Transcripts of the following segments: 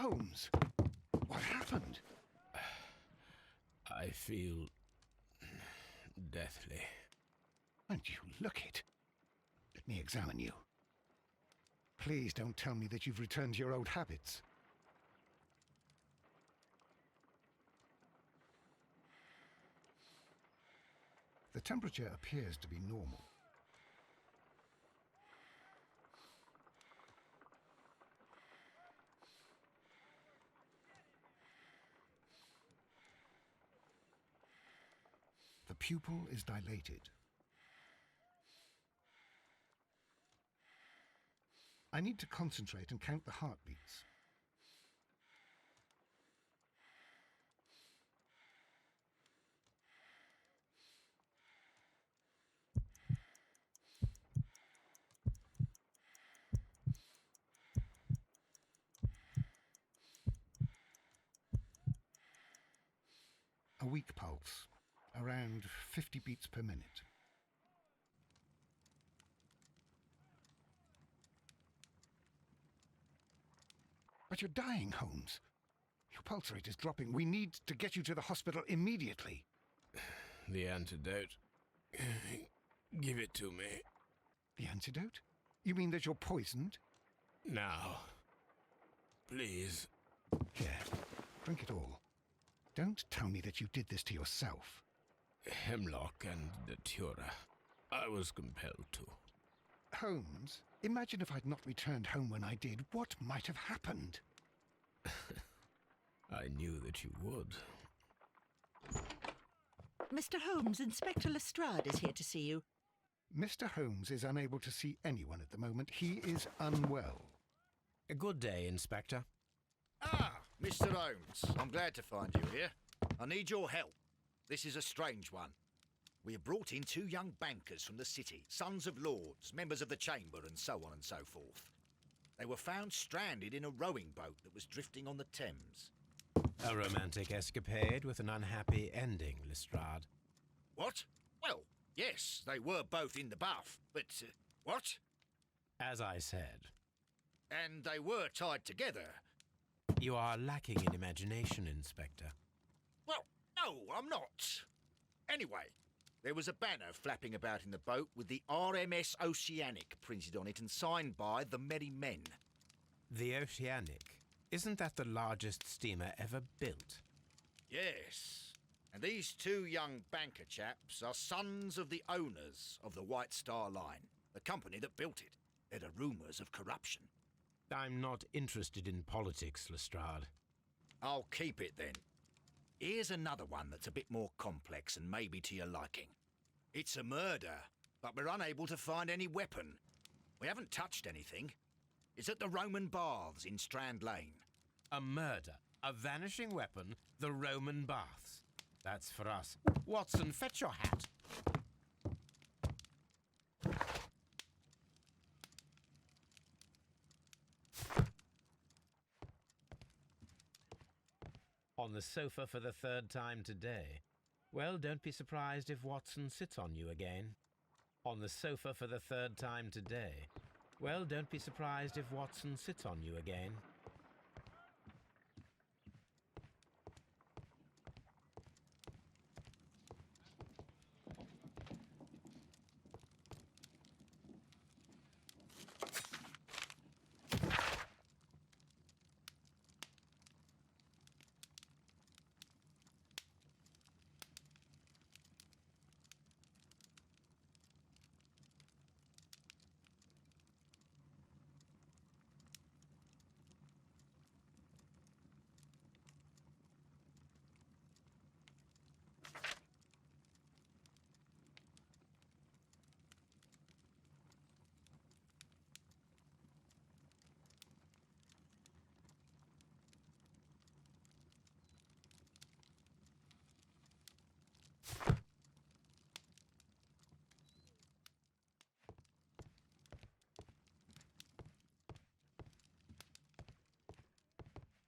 Holmes, what happened? I feel deathly. And you look it. Let me examine you. Please don't tell me that you've returned to your old habits. The temperature appears to be normal. The pupil is dilated. I need to concentrate and count the heartbeats. A weak pulse, around 50 beats per minute. But you're dying, Holmes. Your pulse rate is dropping. We need to get you to the hospital immediately. The antidote. Give it to me. The antidote? You mean that you're poisoned? Now. Please. Here, drink it all. Don't tell me that you did this to yourself. Hemlock and datura. I was compelled to. Holmes, imagine if I'd not returned home when I did. What might have happened? I knew that you would. Mr. Holmes, Inspector Lestrade is here to see you. Mr. Holmes is unable to see anyone at the moment. He is unwell. A good day, Inspector. Ah, Mr. Holmes, I'm glad to find you here. I need your help. This is a strange one. We have brought in 2 young bankers from the city, sons of lords, members of the chamber, and so on and so forth. They were found stranded in a rowing boat that was drifting on the Thames. A romantic escapade with an unhappy ending, Lestrade. What? Well, yes, they were both in the bath, but... what? As I said. And they were tied together. You are lacking in imagination, Inspector. Well, no, I'm not. Anyway, there was a banner flapping about in the boat with the RMS Oceanic printed on it and signed by the Merry Men. The Oceanic. Isn't that the largest steamer ever built? Yes. And these 2 young banker chaps are sons of the owners of the White Star Line, the company that built it. There are rumours of corruption. I'm not interested in politics, Lestrade. I'll keep it then. Here's another one that's a bit more complex and maybe to your liking. It's a murder, but we're unable to find any weapon. We haven't touched anything. It's at the Roman Baths in Strand Lane. A murder, a vanishing weapon, the Roman Baths. That's for us. Watson, fetch your hat. On the sofa for the 3rd time today. Well, don't be surprised if Watson sits on you again. On the sofa for the 3rd time today. Well, don't be surprised if Watson sits on you again.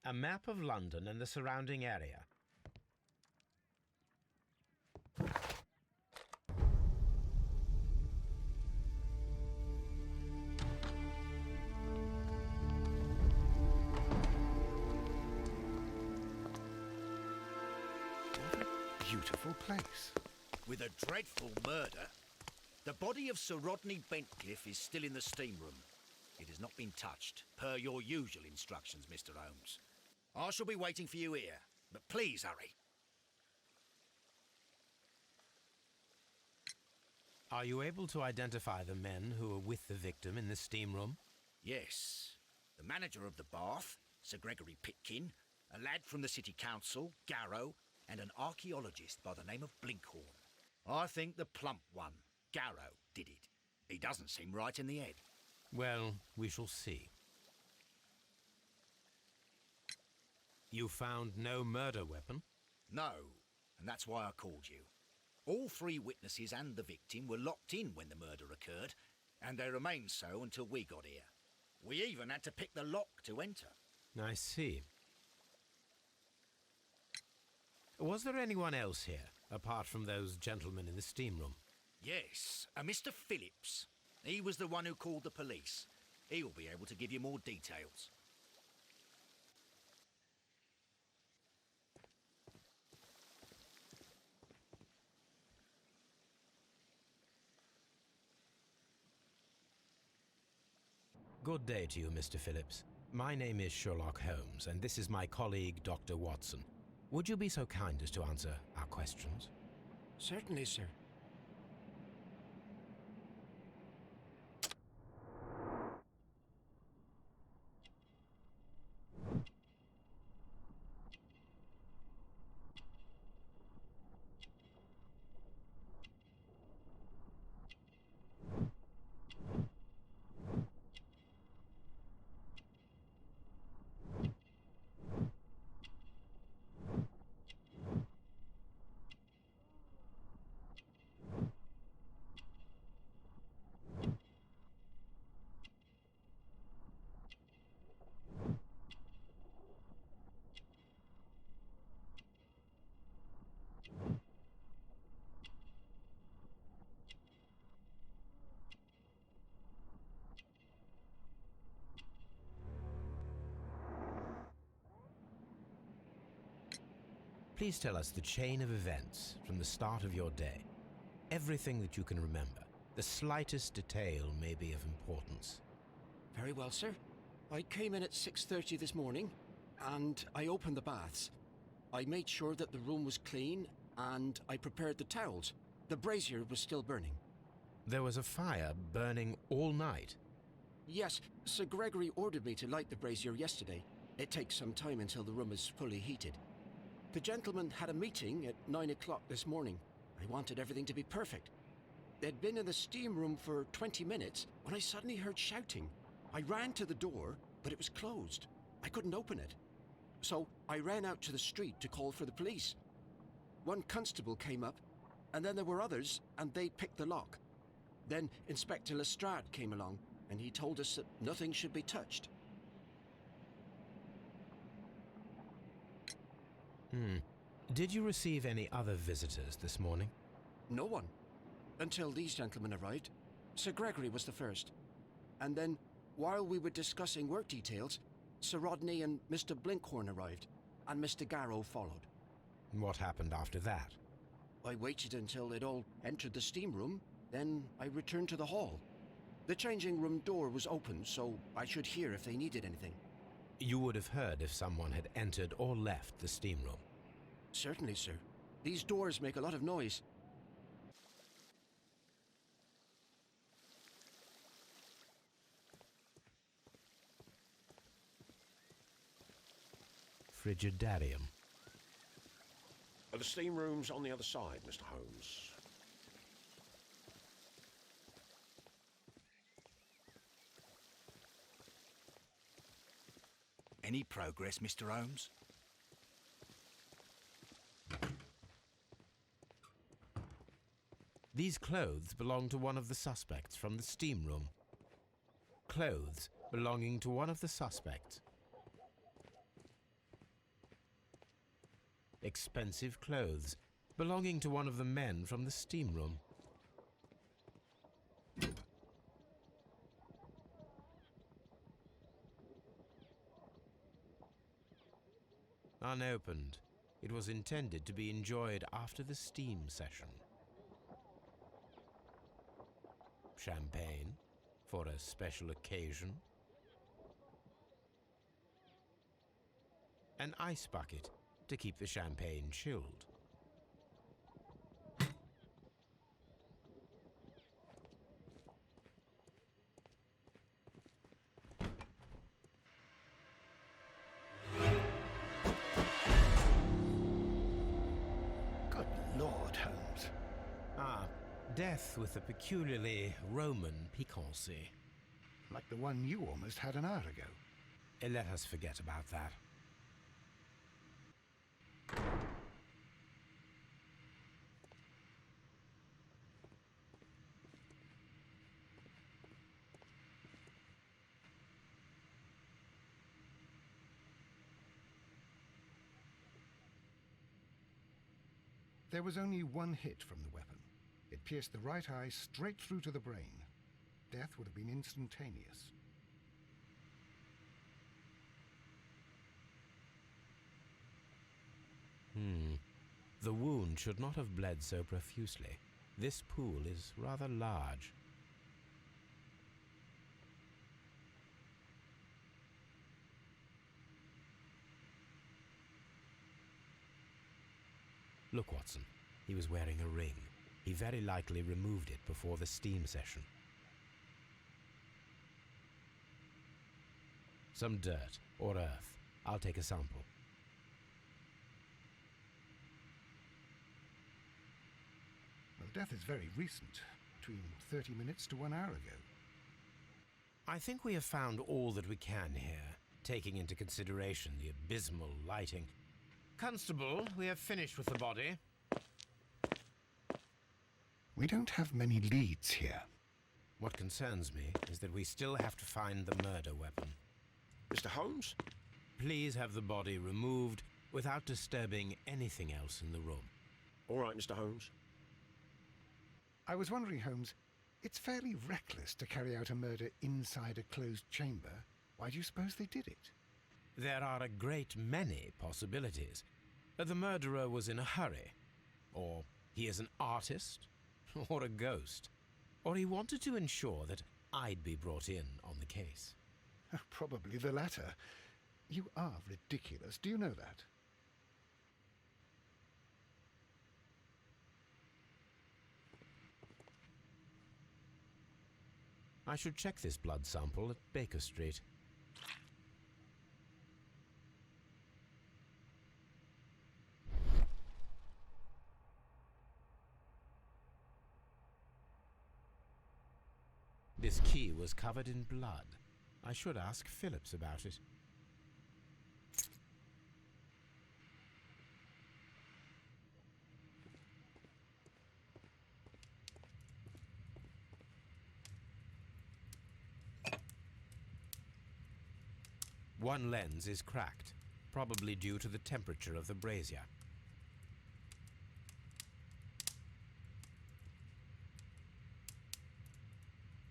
A map of London and the surrounding area. beautiful place. With a dreadful murder. The body of Sir Rodney Bentcliffe is still in the steam room. It has not been touched, per your usual instructions, Mr. Holmes. I shall be waiting for you here, but please hurry. Are you able to identify the men who were with the victim in the steam room? Yes. The manager of the bath, Sir Gregory Pitkin, a lad from the City Council, Garrow, and an archaeologist by the name of Blinkhorn. I think the plump one, Garrow, did it. He doesn't seem right in the head. Well, we shall see. You found no murder weapon? No, and that's why I called you. All three witnesses and the victim were locked in when the murder occurred, and they remained so until we got here. We even had to pick the lock to enter. I see. Was there anyone else here, apart from those gentlemen in the steam room? Yes, a Mr. Phillips. He was the one who called the police. He'll be able to give you more details. Good day to you, Mr. Phillips. My name is Sherlock Holmes, and this is my colleague, Dr. Watson. Would you be so kind as to answer our questions? Certainly, sir. Please tell us the chain of events from the start of your day. Everything that you can remember. The slightest detail may be of importance. Very well, sir. I came in at 6:30 this morning, and I opened the baths. I made sure that the room was clean, and I prepared the towels. The brazier was still burning. There was a fire burning all night. Yes, Sir Gregory ordered me to light the brazier yesterday. It takes some time until the room is fully heated. The gentlemen had a meeting at 9 o'clock this morning. I wanted everything to be perfect. They'd been in the steam room for 20 minutes when I suddenly heard shouting. I ran to the door, but it was closed. I couldn't open it. So I ran out to the street to call for the police. One constable came up, and then there were others, and they picked the lock. Then Inspector Lestrade came along, and he told us that nothing should be touched. Did you receive any other visitors this morning? No one. Until these gentlemen arrived. Sir Gregory was the first. And then, while we were discussing work details, Sir Rodney and Mr. Blinkhorn arrived, and Mr. Garrow followed. What happened after that? I waited until they'd all entered the steam room, then I returned to the hall. The changing room door was open, so I should hear if they needed anything. You would have heard if someone had entered or left the steam room. Certainly, sir. These doors make a lot of noise. Frigidarium. The steam room's on the other side, Mr. Holmes. Any progress, Mr. Holmes? These clothes belong to one of the suspects from the steam room. Clothes belonging to one of the suspects. Expensive clothes belonging to one of the men from the steam room. Unopened. It was intended to be enjoyed after the steam session. Champagne for a special occasion. An ice bucket to keep the champagne chilled. Good Lord, Holmes. Ah, death with a peculiarly Roman piquancy. Like the one you almost had an hour ago. Let us forget about that. There was only one hit from the weapon. It pierced the right eye straight through to the brain. Death would have been instantaneous. The wound should not have bled so profusely. This pool is rather large. Look, Watson. He was wearing a ring. He very likely removed it before the steam session. Some dirt or earth. I'll take a sample. Well, death is very recent. Between 30 minutes to 1 hour ago. I think we have found all that we can here, taking into consideration the abysmal lighting. Constable, we have finished with the body. We don't have many leads here. What concerns me is that we still have to find the murder weapon. Mr. Holmes? Please have the body removed without disturbing anything else in the room. All right, Mr. Holmes. I was wondering, Holmes, it's fairly reckless to carry out a murder inside a closed chamber. Why do you suppose they did it? There are a great many possibilities. The murderer was in a hurry. Or he is an artist. Or a ghost. Or he wanted to ensure that I'd be brought in on the case. Probably the latter. You are ridiculous. Do you know that? I should check this blood sample at Baker Street. This key was covered in blood. I should ask Phillips about it. One lens is cracked, probably due to the temperature of the brazier.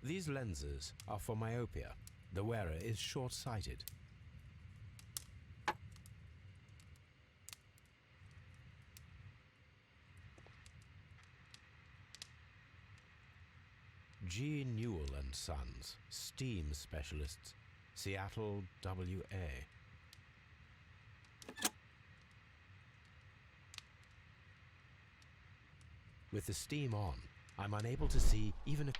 These lenses are for myopia. The wearer is short-sighted. G. Newell and Sons, steam specialists, Seattle, WA. With the steam on, I'm unable to see even a...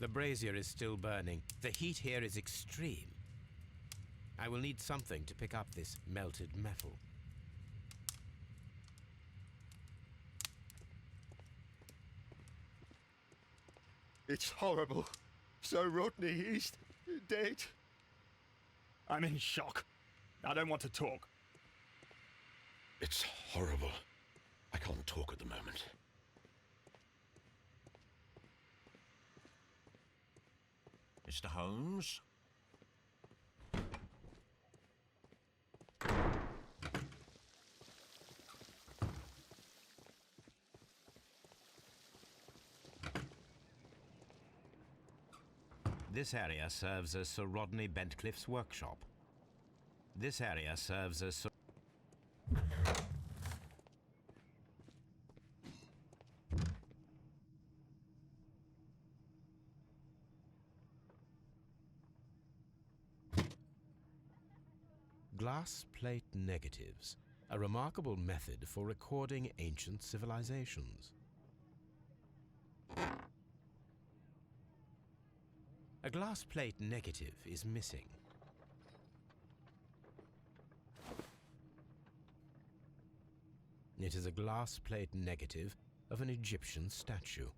The brazier is still burning. The heat here is extreme. I will need something to pick up this melted metal. It's horrible. So Rodney, he's dead. I'm in shock. I don't want to talk. It's horrible. I can't talk at the moment. Mr. Holmes? This area serves as Sir Rodney Bentcliffe's workshop. This area serves as Sir... Glass plate negatives, a remarkable method for recording ancient civilizations. A glass plate negative is missing. It is a glass plate negative of an Egyptian statue.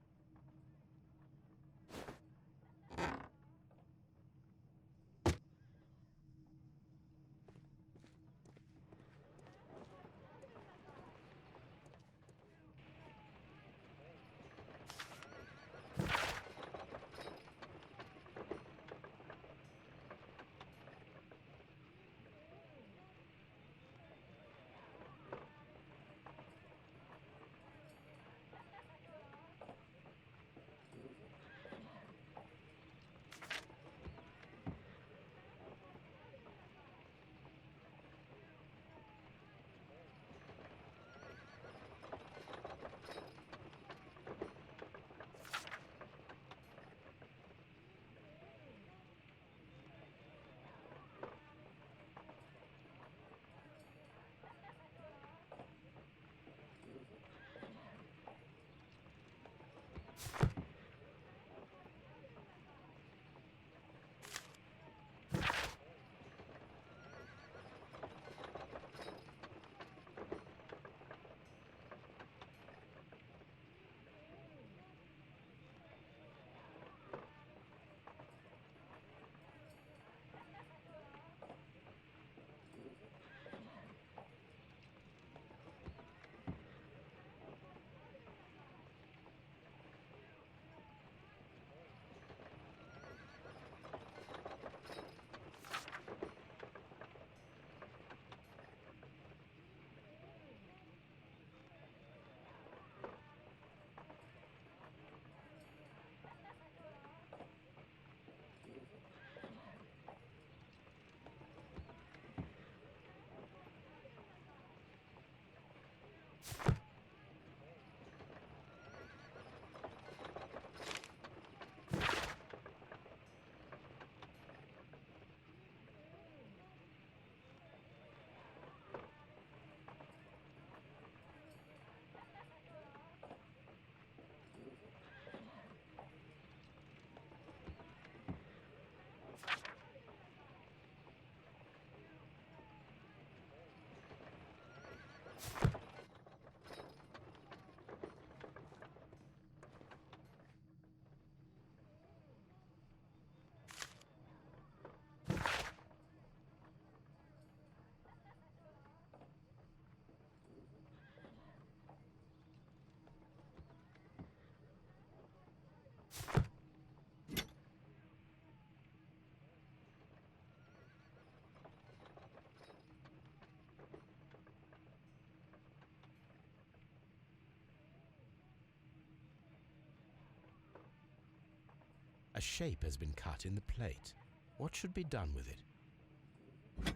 A shape has been cut in the plate. What should be done with it?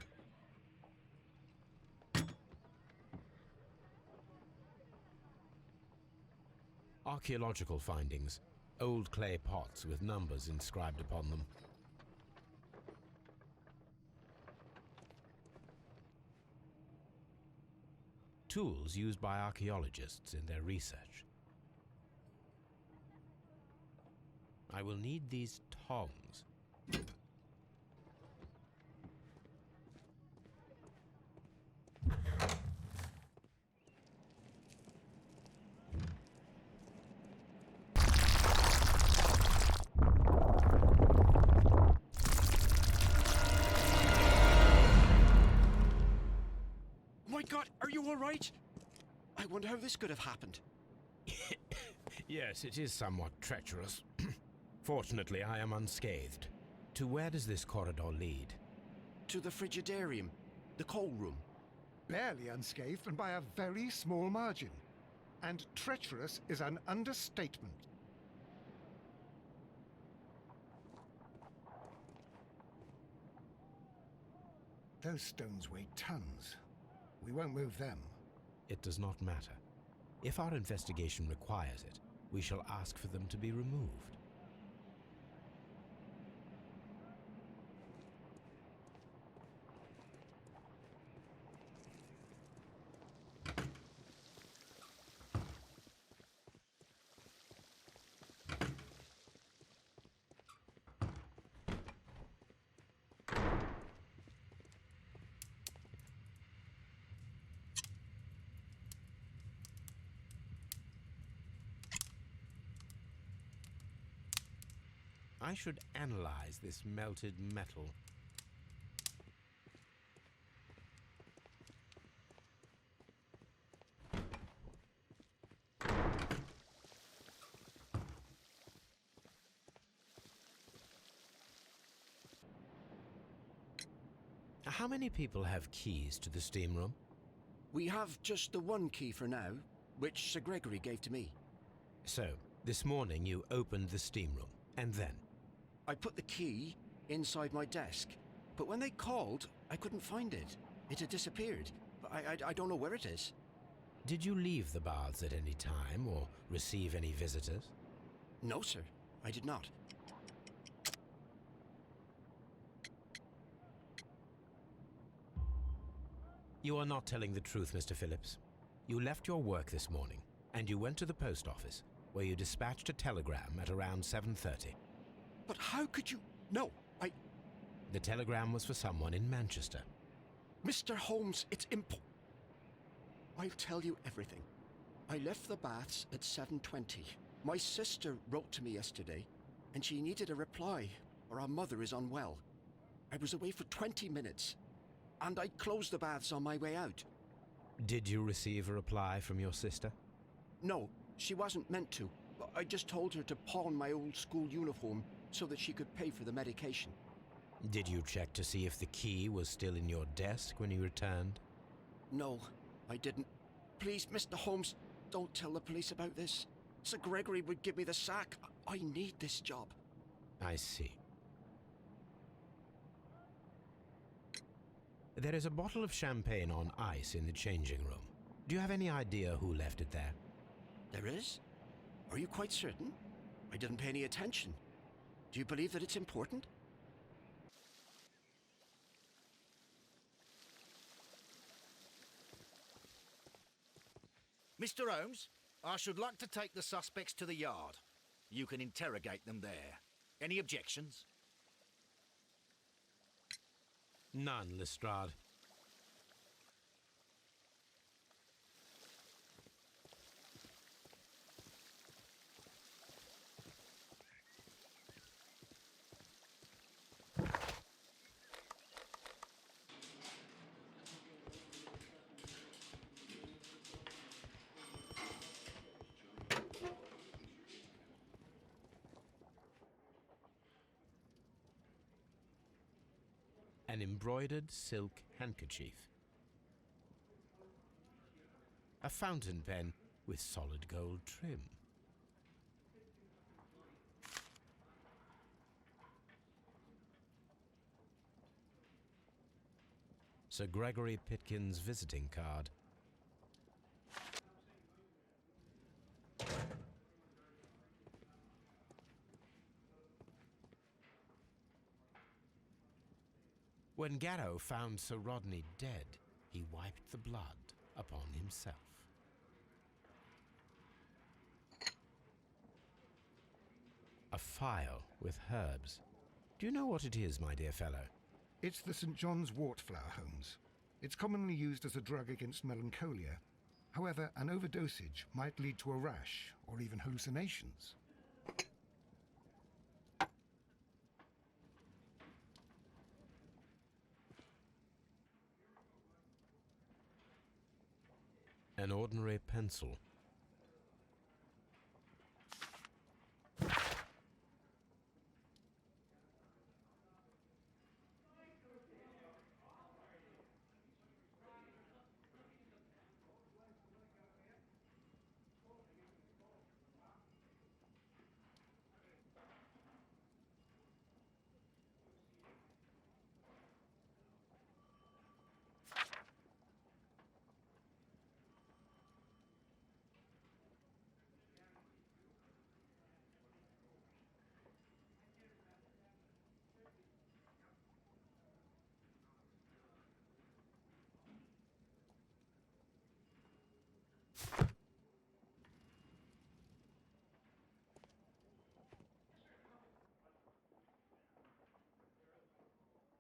Archaeological findings. Old clay pots with numbers inscribed upon them. Tools used by archaeologists in their research. I will need these tongs. My God, are you all right? I wonder how this could have happened. Yes, it is somewhat treacherous. Fortunately, I am unscathed. To where does this corridor lead? To the frigidarium, the coal room. Barely unscathed and by a very small margin. And treacherous is an understatement. Those stones weigh tons. We won't move them. It does not matter. If our investigation requires it, we shall ask for them to be removed. I should analyze this melted metal. How many people have keys to the steam room? We have just the one key for now, which Sir Gregory gave to me. So, this morning you opened the steam room, and then? I put the key inside my desk, but when they called, I couldn't find it. It had disappeared. I don't know where it is. Did you leave the baths at any time, or receive any visitors? No, sir, I did not. You are not telling the truth, Mr. Phillips. You left your work this morning, and you went to the post office, where you dispatched a telegram at around 7:30. But how could you... No, The telegram was for someone in Manchester. Mr. Holmes, it's I'll tell you everything. I left the baths at 7:20. My sister wrote to me yesterday, and she needed a reply, or our mother is unwell. I was away for 20 minutes, and I closed the baths on my way out. Did you receive a reply from your sister? No, she wasn't meant to. I just told her to pawn my old school uniform so that she could pay for the medication. Did you check to see if the key was still in your desk when you returned? No, I didn't. Please, Mr. Holmes, don't tell the police about this. Sir Gregory would give me the sack. I need this job. I see. There is a bottle of champagne on ice in the changing room. Do you have any idea who left it there? There is? Are you quite certain? I didn't pay any attention. Do you believe that it's important? Mr. Holmes, I should like to take the suspects to the yard. You can interrogate them there. Any objections? None, Lestrade. An embroidered silk handkerchief. A fountain pen with solid gold trim. Sir Gregory Pitkin's visiting card. When Garrow found Sir Rodney dead, he wiped the blood upon himself. A phial with herbs. Do you know what it is, my dear fellow? It's the St. John's wort flower, Holmes. It's commonly used as a drug against melancholia. However, an overdosage might lead to a rash or even hallucinations. An ordinary pencil.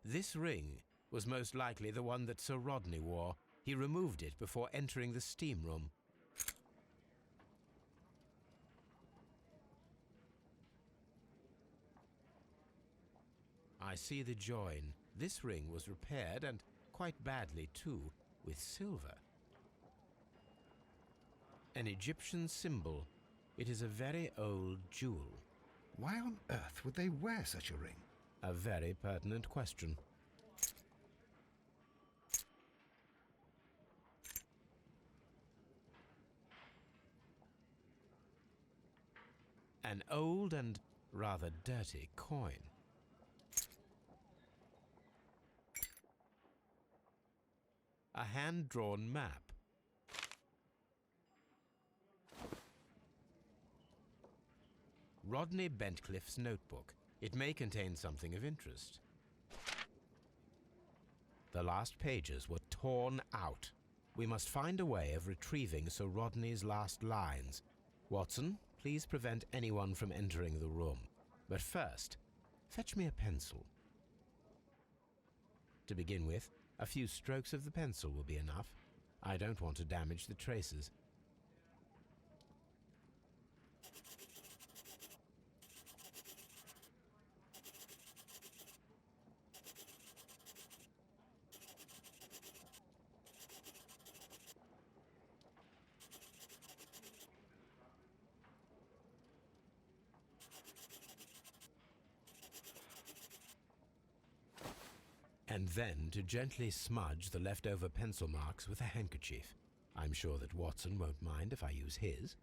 This ring was most likely the one that Sir Rodney wore. He removed it before entering the steam room. I see the join. This ring was repaired, and quite badly too, with silver. An Egyptian symbol. It is a very old jewel. Why on earth would they wear such a ring? A very pertinent question. An old and rather dirty coin. A hand-drawn map. Rodney Bentcliffe's notebook. It may contain something of interest. The last pages were torn out. We must find a way of retrieving Sir Rodney's last lines. Watson, please prevent anyone from entering the room. But first, fetch me a pencil. To begin with, a few strokes of the pencil will be enough. I don't want to damage the traces. And then to gently smudge the leftover pencil marks with a handkerchief. I'm sure that Watson won't mind if I use his.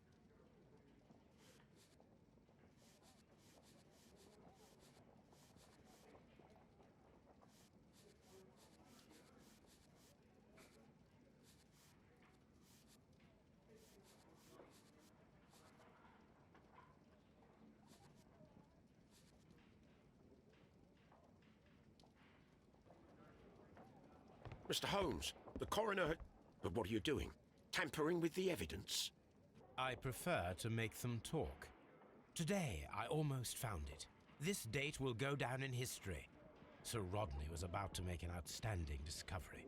Mr. Holmes, the coroner... But what are you doing? Tampering with the evidence? I prefer to make them talk. Today, I almost found it. This date will go down in history. Sir Rodney was about to make an outstanding discovery.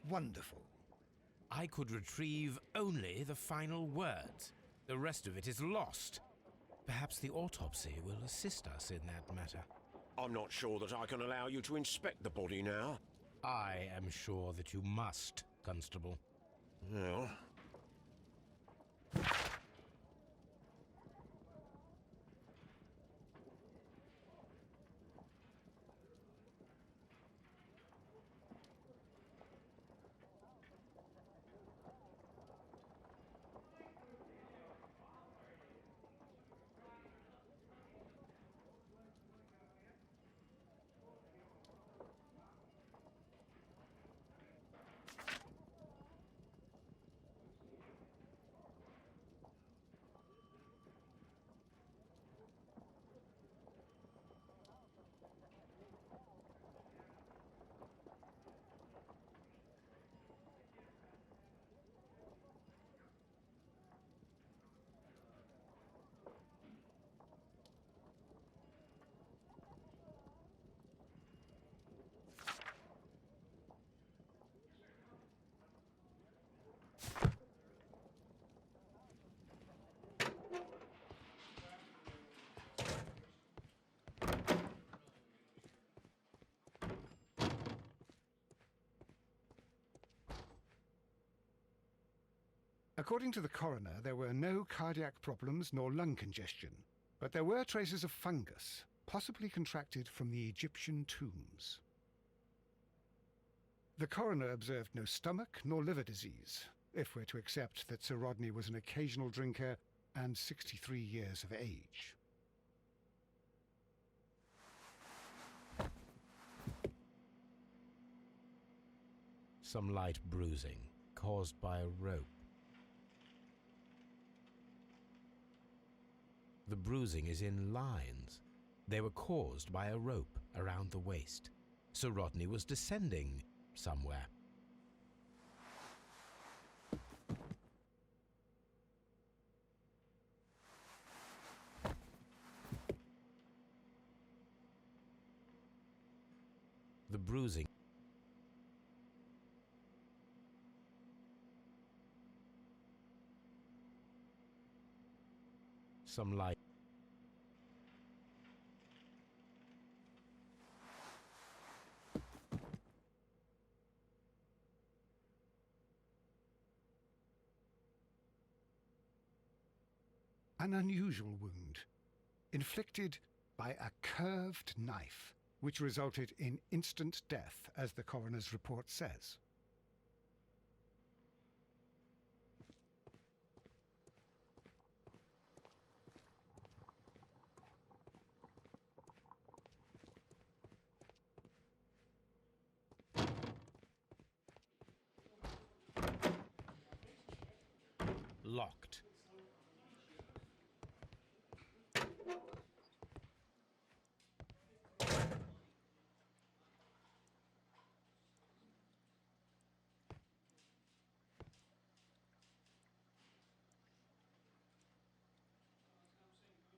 Wonderful. I could retrieve only the final words. The rest of it is lost. Perhaps the autopsy will assist us in that matter. I'm not sure that I can allow you to inspect the body now. I am sure that you must, Constable. Well... According to the coroner, there were no cardiac problems nor lung congestion, but there were traces of fungus, possibly contracted from the Egyptian tombs. The coroner observed no stomach nor liver disease, if we're to accept that Sir Rodney was an occasional drinker and 63 years of age. Some light bruising, caused by a rope. The bruising is in lines. They were caused by a rope around the waist. Sir Rodney was descending somewhere. bruising. Some light. An unusual wound, inflicted by a curved knife, which resulted in instant death, as the coroner's report says. Locked.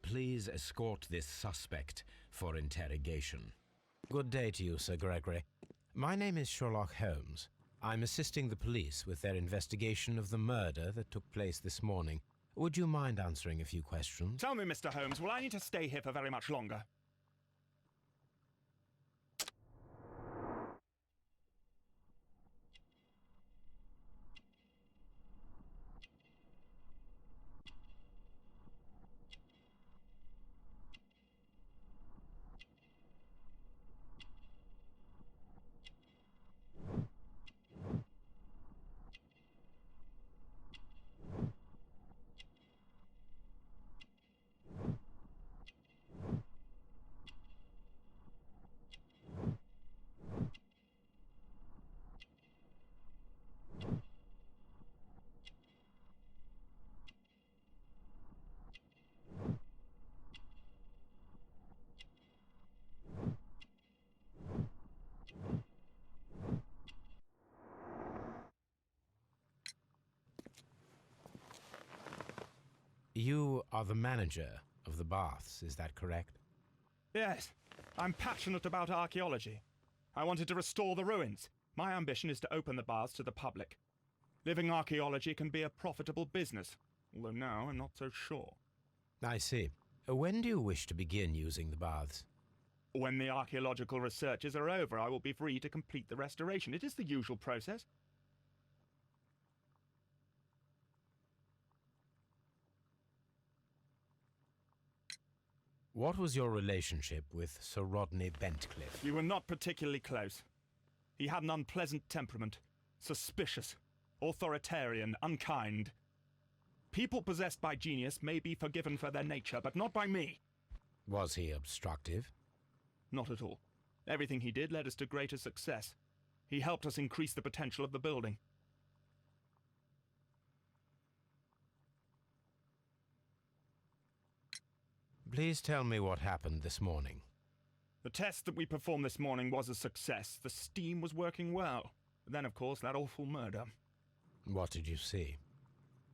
Please escort this suspect for interrogation. Good day to you, Sir Gregory. My name is Sherlock Holmes. I'm assisting the police with their investigation of the murder that took place this morning. Would you mind answering a few questions? Tell me, Mr. Holmes, will I need to stay here for very much longer? You are the manager of the baths, is that correct? Yes, I'm passionate about archaeology. I wanted to restore the ruins. My ambition is to open the baths to the public. Living archaeology can be a profitable business, although now I'm not so sure. I see. When do you wish to begin using the baths? When the archaeological researches are over, I will be free to complete the restoration. It is the usual process. What was your relationship with Sir Rodney Bentcliffe? We were not particularly close. He had an unpleasant temperament, suspicious, authoritarian, unkind. People possessed by genius may be forgiven for their nature, but not by me. Was he obstructive? Not at all. Everything he did led us to greater success. He helped us increase the potential of the building. Please tell me what happened this morning. The test that we performed this morning was a success. The steam was working well. But then, of course, that awful murder. What did you see?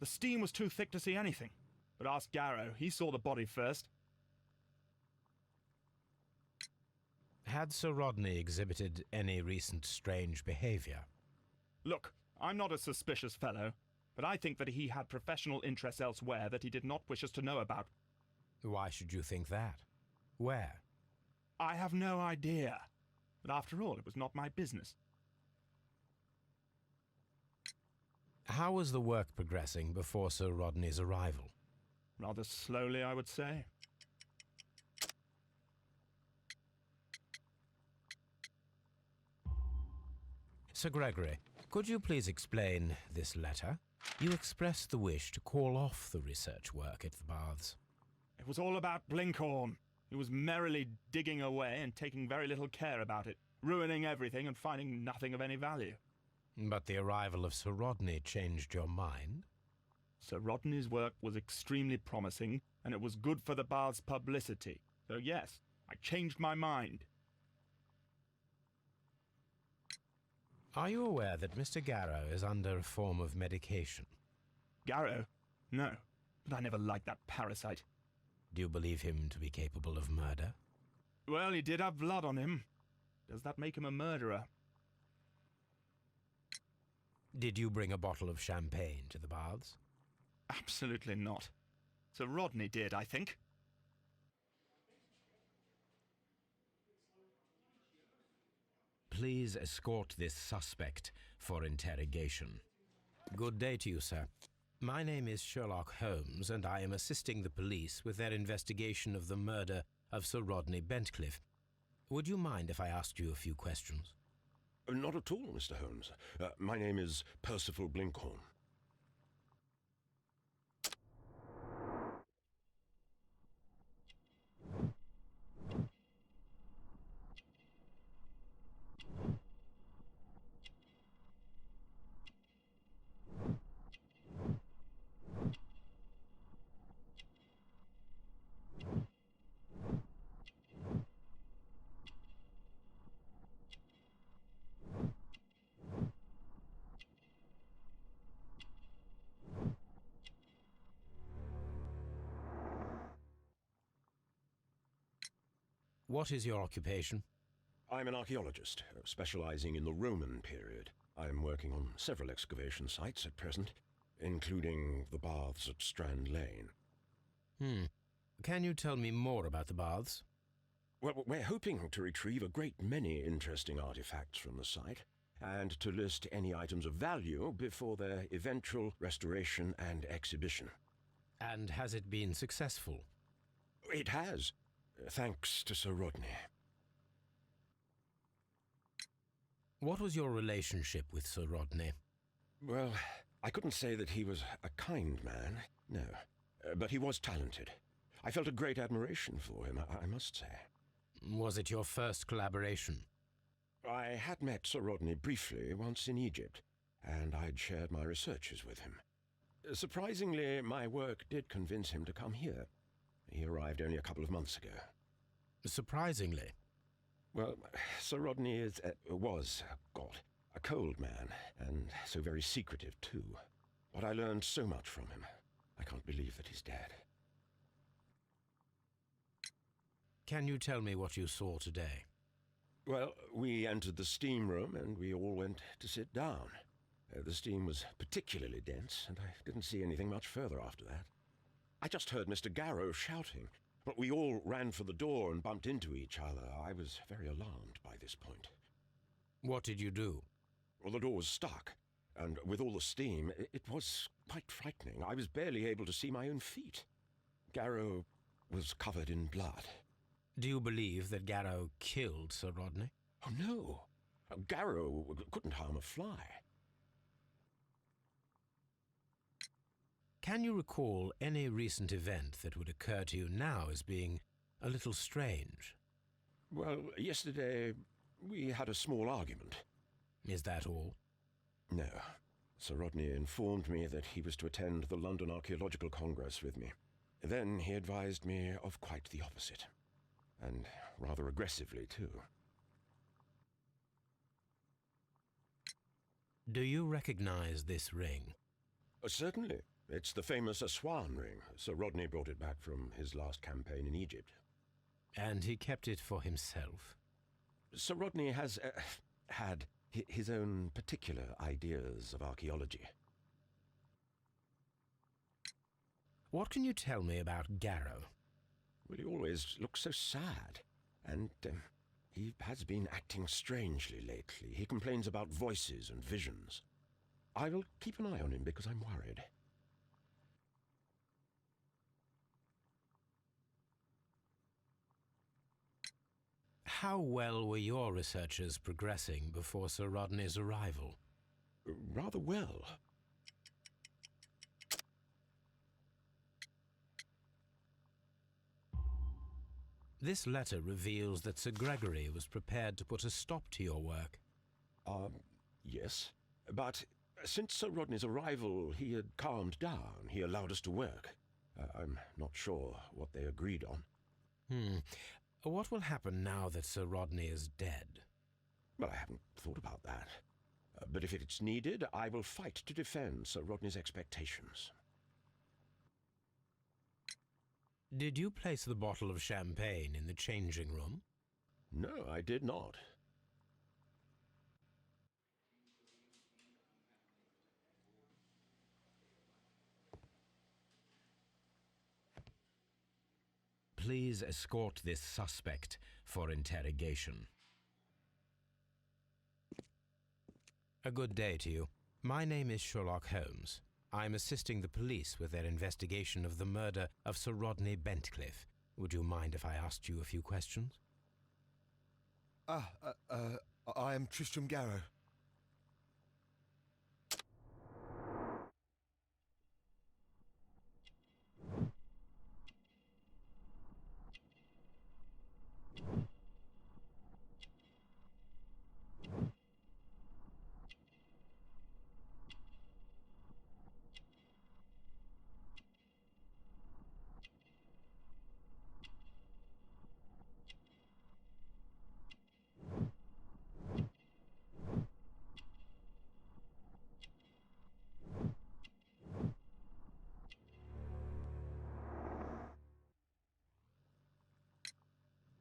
The steam was too thick to see anything. But ask Garrow. He saw the body first. Had Sir Rodney exhibited any recent strange behavior? Look, I'm not a suspicious fellow, but I think that he had professional interests elsewhere that he did not wish us to know about. Why should you think that? Where? I have no idea. But after all, it was not my business. How was the work progressing before Sir Rodney's arrival? Rather slowly, I would say. Sir Gregory, could you please explain this letter? You expressed the wish to call off the research work at the baths. It was all about Blinkhorn. He was merrily digging away and taking very little care about it, ruining everything and finding nothing of any value. But the arrival of Sir Rodney changed your mind? Sir Rodney's work was extremely promising, and it was good for the bath's publicity. So yes, I changed my mind. Are you aware that Mr. Garrow is under a form of medication? Garrow? No, but I never liked that parasite. Do you believe him to be capable of murder? Well, he did have blood on him. Does that make him a murderer? Did you bring a bottle of champagne to the baths? Absolutely not. Sir Rodney did, I think. Please escort this suspect for interrogation. Good day to you, sir. My name is Sherlock Holmes, and I am assisting the police with their investigation of the murder of Sir Rodney Bentcliffe. Would you mind if I asked you a few questions? Not at all, Mr. Holmes. My name is Percival Blinkhorn. What is your occupation? I'm an archaeologist, specializing in the Roman period. I'm working on several excavation sites at present, including the baths at Strand Lane. Can you tell me more about the baths? Well, we're hoping to retrieve a great many interesting artifacts from the site, and to list any items of value before their eventual restoration and exhibition. And has it been successful? It has, thanks to Sir Rodney. What was your relationship with Sir Rodney? Well, I couldn't say that he was a kind man, no. But he was talented. I felt a great admiration for him, I must say. Was it your first collaboration? I had met Sir Rodney briefly once in Egypt, and I'd shared my researches with him. Surprisingly, my work did convince him to come here. He arrived only a couple of months ago. Surprisingly? Well, Sir Rodney was a cold man, and so very secretive, too. But I learned so much from him. I can't believe that he's dead. Can you tell me what you saw today? Well, we entered the steam room, and we all went to sit down. The steam was particularly dense, and I didn't see anything much further after that. I just heard Mr. Garrow shouting, but we all ran for the door and bumped into each other. I was very alarmed by this point. What did you do? Well, the door was stuck, and with all the steam, it was quite frightening. I was barely able to see my own feet. Garrow was covered in blood. Do you believe that Garrow killed Sir Rodney? Oh, no. Garrow couldn't harm a fly. Can you recall any recent event that would occur to you now as being a little strange? Well, yesterday we had a small argument. Is that all? No. Sir Rodney informed me that he was to attend the London Archaeological Congress with me. Then he advised me of quite the opposite. And rather aggressively, too. Do you recognize this ring? Certainly. It's the famous Aswan ring. Sir Rodney brought it back from his last campaign in Egypt. And he kept it for himself? Sir Rodney has had his own particular ideas of archaeology. What can you tell me about Garrow? Well, he always looks so sad, and he has been acting strangely lately. He complains about voices and visions. I will keep an eye on him because I'm worried. How well were your researchers progressing before Sir Rodney's arrival? Rather well. This letter reveals that Sir Gregory was prepared to put a stop to your work. Yes. But since Sir Rodney's arrival, he had calmed down. He allowed us to work. I'm not sure what they agreed on. What will happen now that Sir Rodney is dead? Well, I haven't thought about that. But if it's needed, I will fight to defend Sir Rodney's expectations. Did you place the bottle of champagne in the changing room? No, I did not. please escort this suspect for interrogation. A good day to you. My name is Sherlock Holmes. I'm assisting the police with their investigation of the murder of Sir Rodney Bentcliffe. Would you mind if I asked you a few questions? I am Tristram Garrow.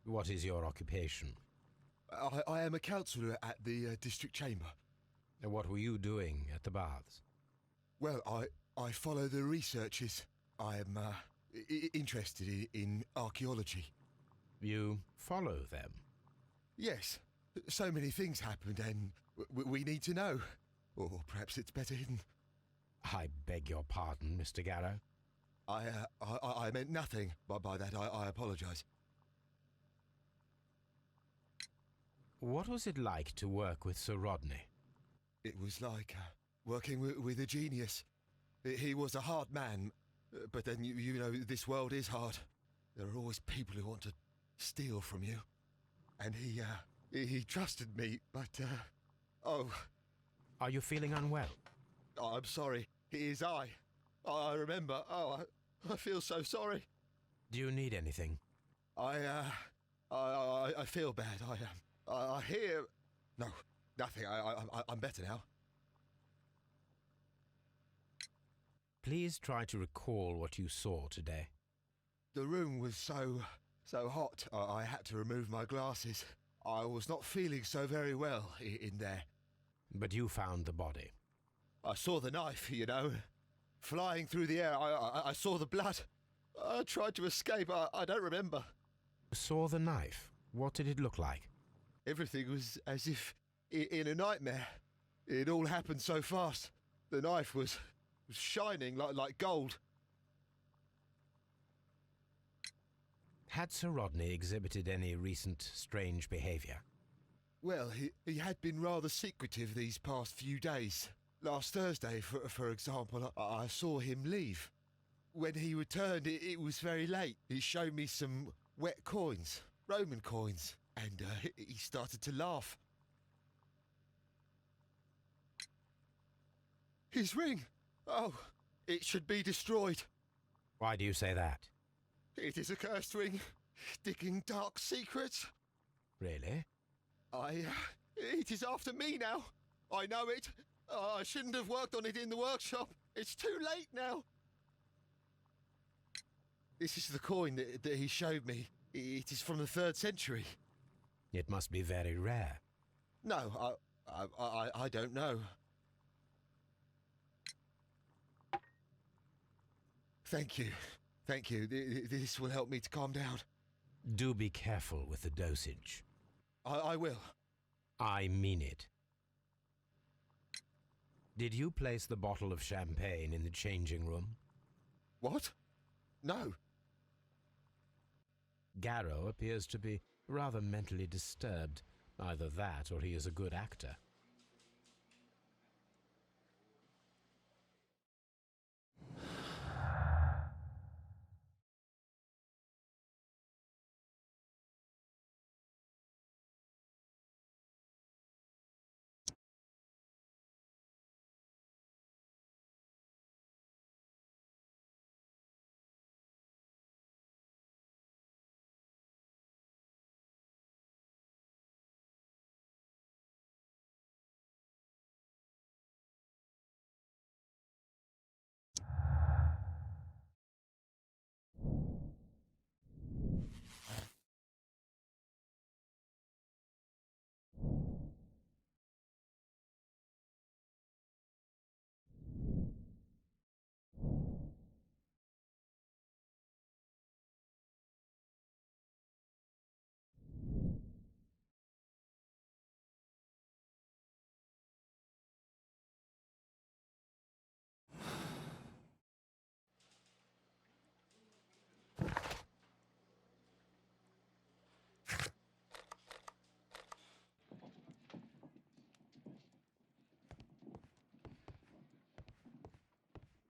What is your occupation? I am a counsellor at the district chamber. And what were you doing at the baths? Well, I follow the researches. I am interested in archaeology. You follow them? Yes, so many things happened and we need to know. Or perhaps it's better hidden. I beg your pardon, Mr. Garrow. I meant nothing by that. I apologise. What was it like to work with Sir Rodney? It was like working with a genius. He was a hard man, but then you know this world is hard. There are always people who want to steal from you. And he trusted me, but oh. Are you feeling unwell? I'm sorry. It is I. I remember. Oh, I feel so sorry. Do you need anything? I feel bad. I hear. No, nothing. I'm better now. Please try to recall what you saw today. The room was so hot. I had to remove my glasses. I was not feeling so very well in there. But you found the body. I saw the knife, you know, flying through the air. I saw the blood. I tried to escape. I don't remember. You saw the knife? What did it look like? Everything was as if in a nightmare. It all happened so fast. The knife was shining like gold. Had Sir Rodney exhibited any recent strange behaviour? Well, he had been rather secretive these past few days. Last Thursday, for example, I saw him leave. When he returned, it was very late. He showed me some wet coins, Roman coins, and he started to laugh. His ring! Oh, it should be destroyed. Why do you say that? It is a cursed ring, digging dark secrets. Really? It is after me now. I know it. I shouldn't have worked on it in the workshop. It's too late now. This is the coin that he showed me. It is from the 3rd century. It must be very rare. No, I don't know. Thank you. Thank you. This will help me to calm down. Do be careful with the dosage. I will. I mean it. Did you place the bottle of champagne in the changing room? What? No. Garrow appears to be rather mentally disturbed. Either that or he is a good actor.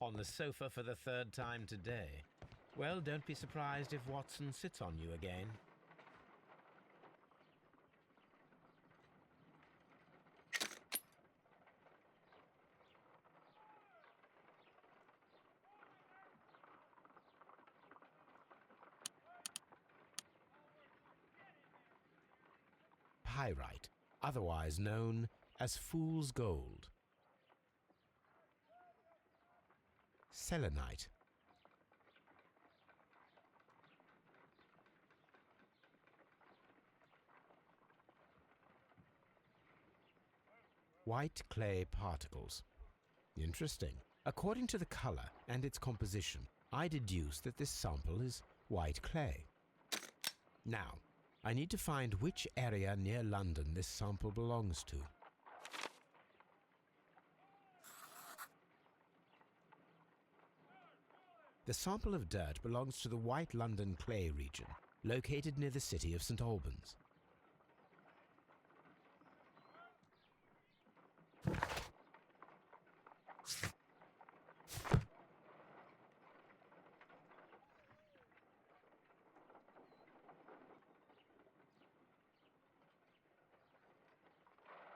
On the sofa for the third time today. Well, don't be surprised if Watson sits on you again. Pyrite, otherwise known as fool's gold. Selenite. White clay particles. Interesting. According to the color and its composition, I deduce that this sample is white clay. Now, I need to find which area near London this sample belongs to. The sample of dirt belongs to the White London clay region, located near the city of St. Albans.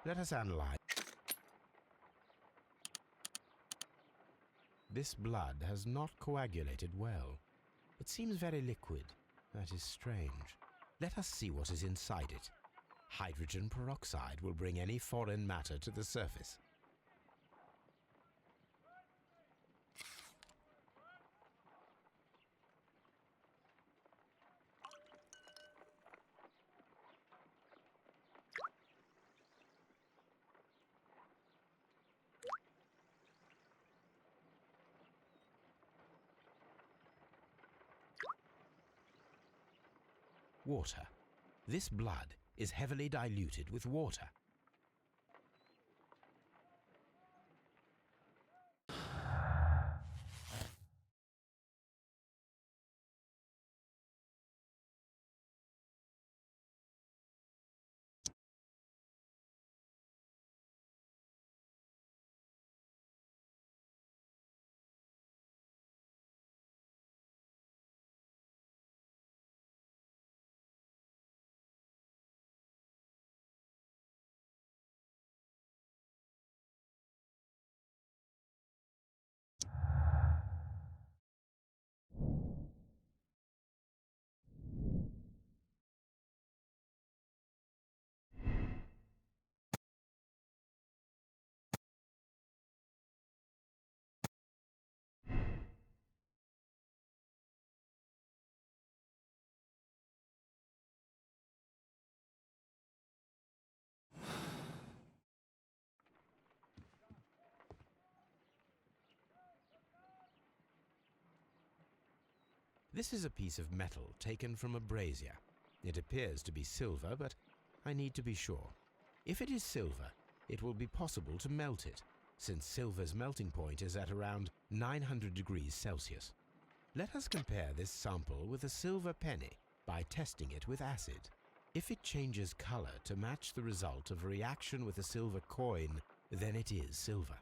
Let us analyze. This blood has not coagulated well. It seems very liquid. That is strange. Let us see what is inside it. Hydrogen peroxide will bring any foreign matter to the surface. Water. This blood is heavily diluted with water. This is a piece of metal taken from a brazier. It appears to be silver, but I need to be sure. If it is silver, it will be possible to melt it, since silver's melting point is at around 900 degrees Celsius. Let us compare this sample with a silver penny by testing it with acid. If it changes color to match the result of a reaction with a silver coin, then it is silver.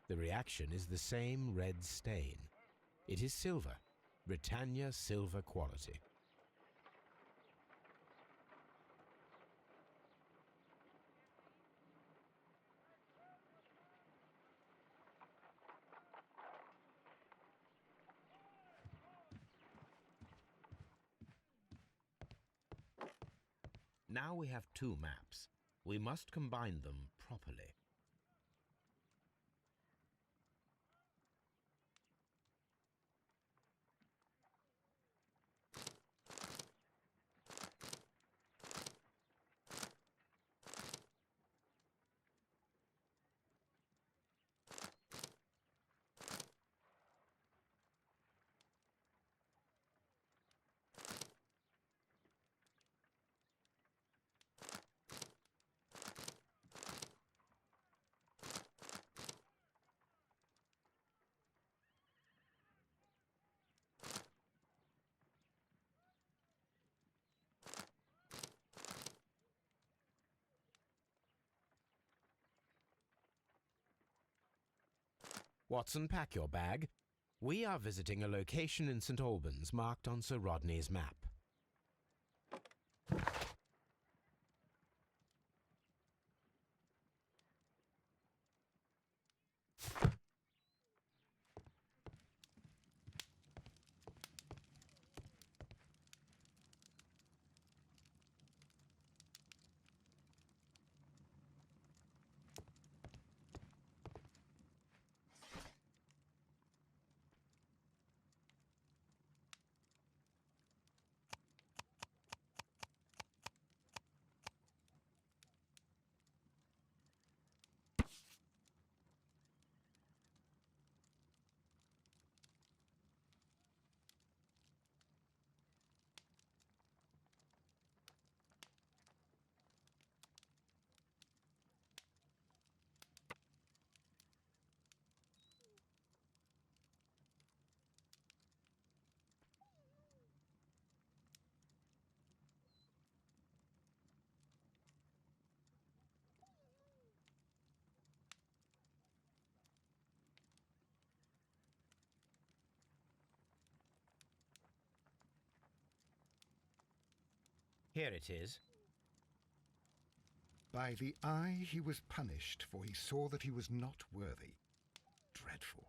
The reaction is the same red stain. It is silver, Britannia silver quality. Now we have two maps. We must combine them properly. Watson, pack your bag. We are visiting a location in St. Albans marked on Sir Rodney's map. Here it is. By the eye he was punished, for he saw that he was not worthy. Dreadful.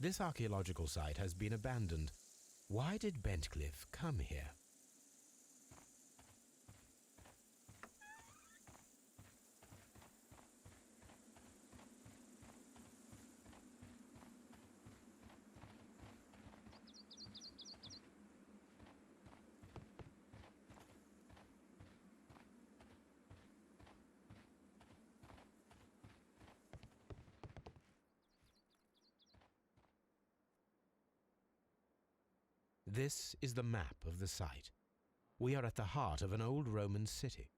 This archaeological site has been abandoned. Why did Bentcliffe come here? This is the map of the site. We are at the heart of an old Roman city.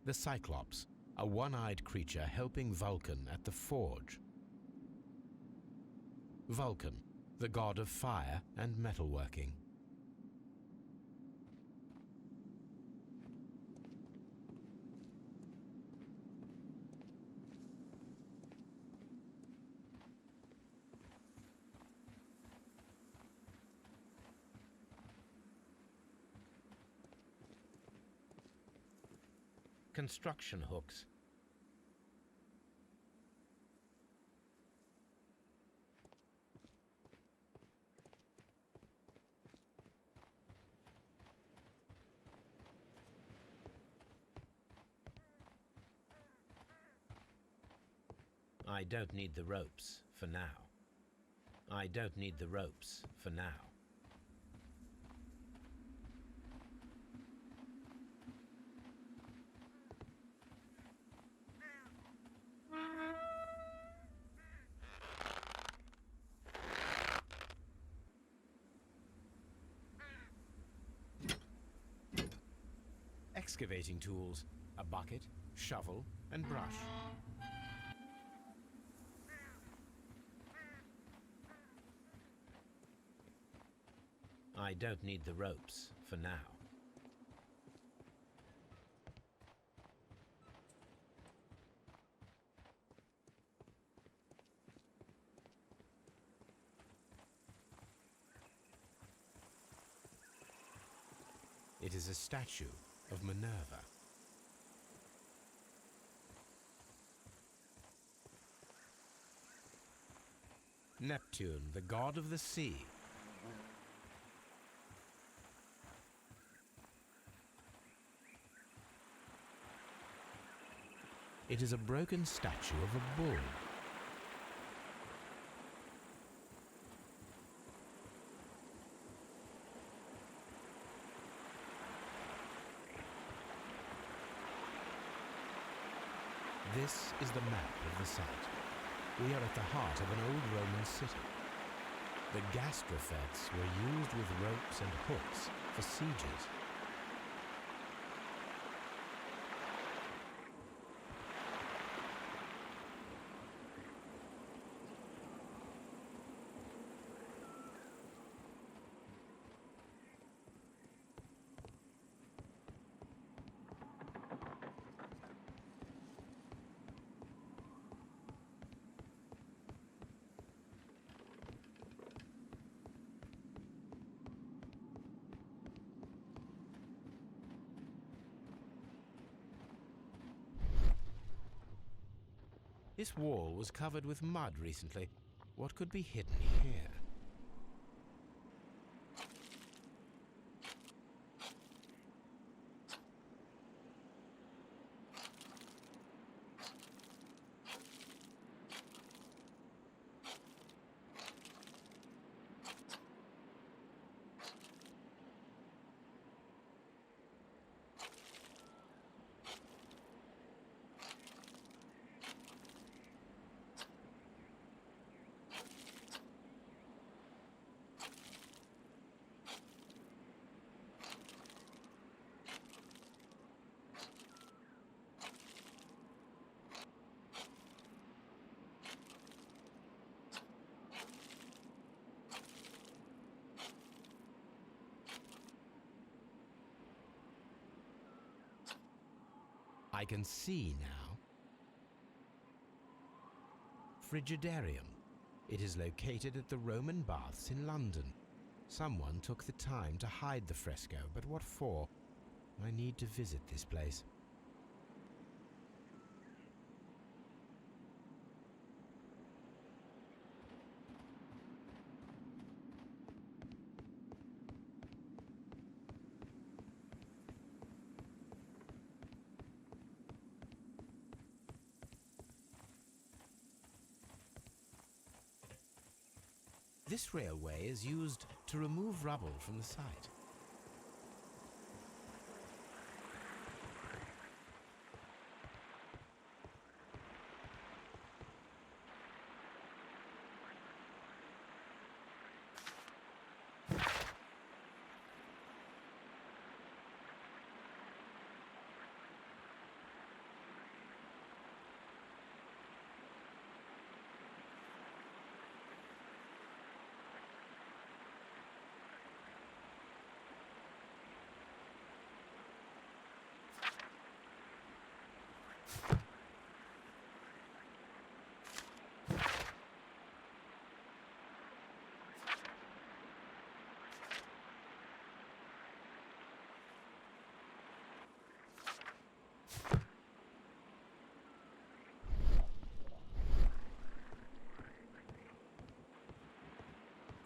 The Cyclops, a one-eyed creature helping Vulcan at the forge. Vulcan, the god of fire and metalworking. Construction hooks. I don't need the ropes for now. I don't need the ropes for now. Excavating tools, a bucket, shovel, and brush. I don't need the ropes for now. It is a statue of Minerva. Neptune, the god of the sea. It is a broken statue of a bull. This is the map of the site. We are at the heart of an old Roman city. The gastrofetes were used with ropes and hooks for sieges. This wall was covered with mud recently. What could be hidden here? I can see now. Frigidarium. It is located at the Roman Baths in London. Someone took the time to hide the fresco, but what for? I need to visit this place. This railway is used to remove rubble from the site.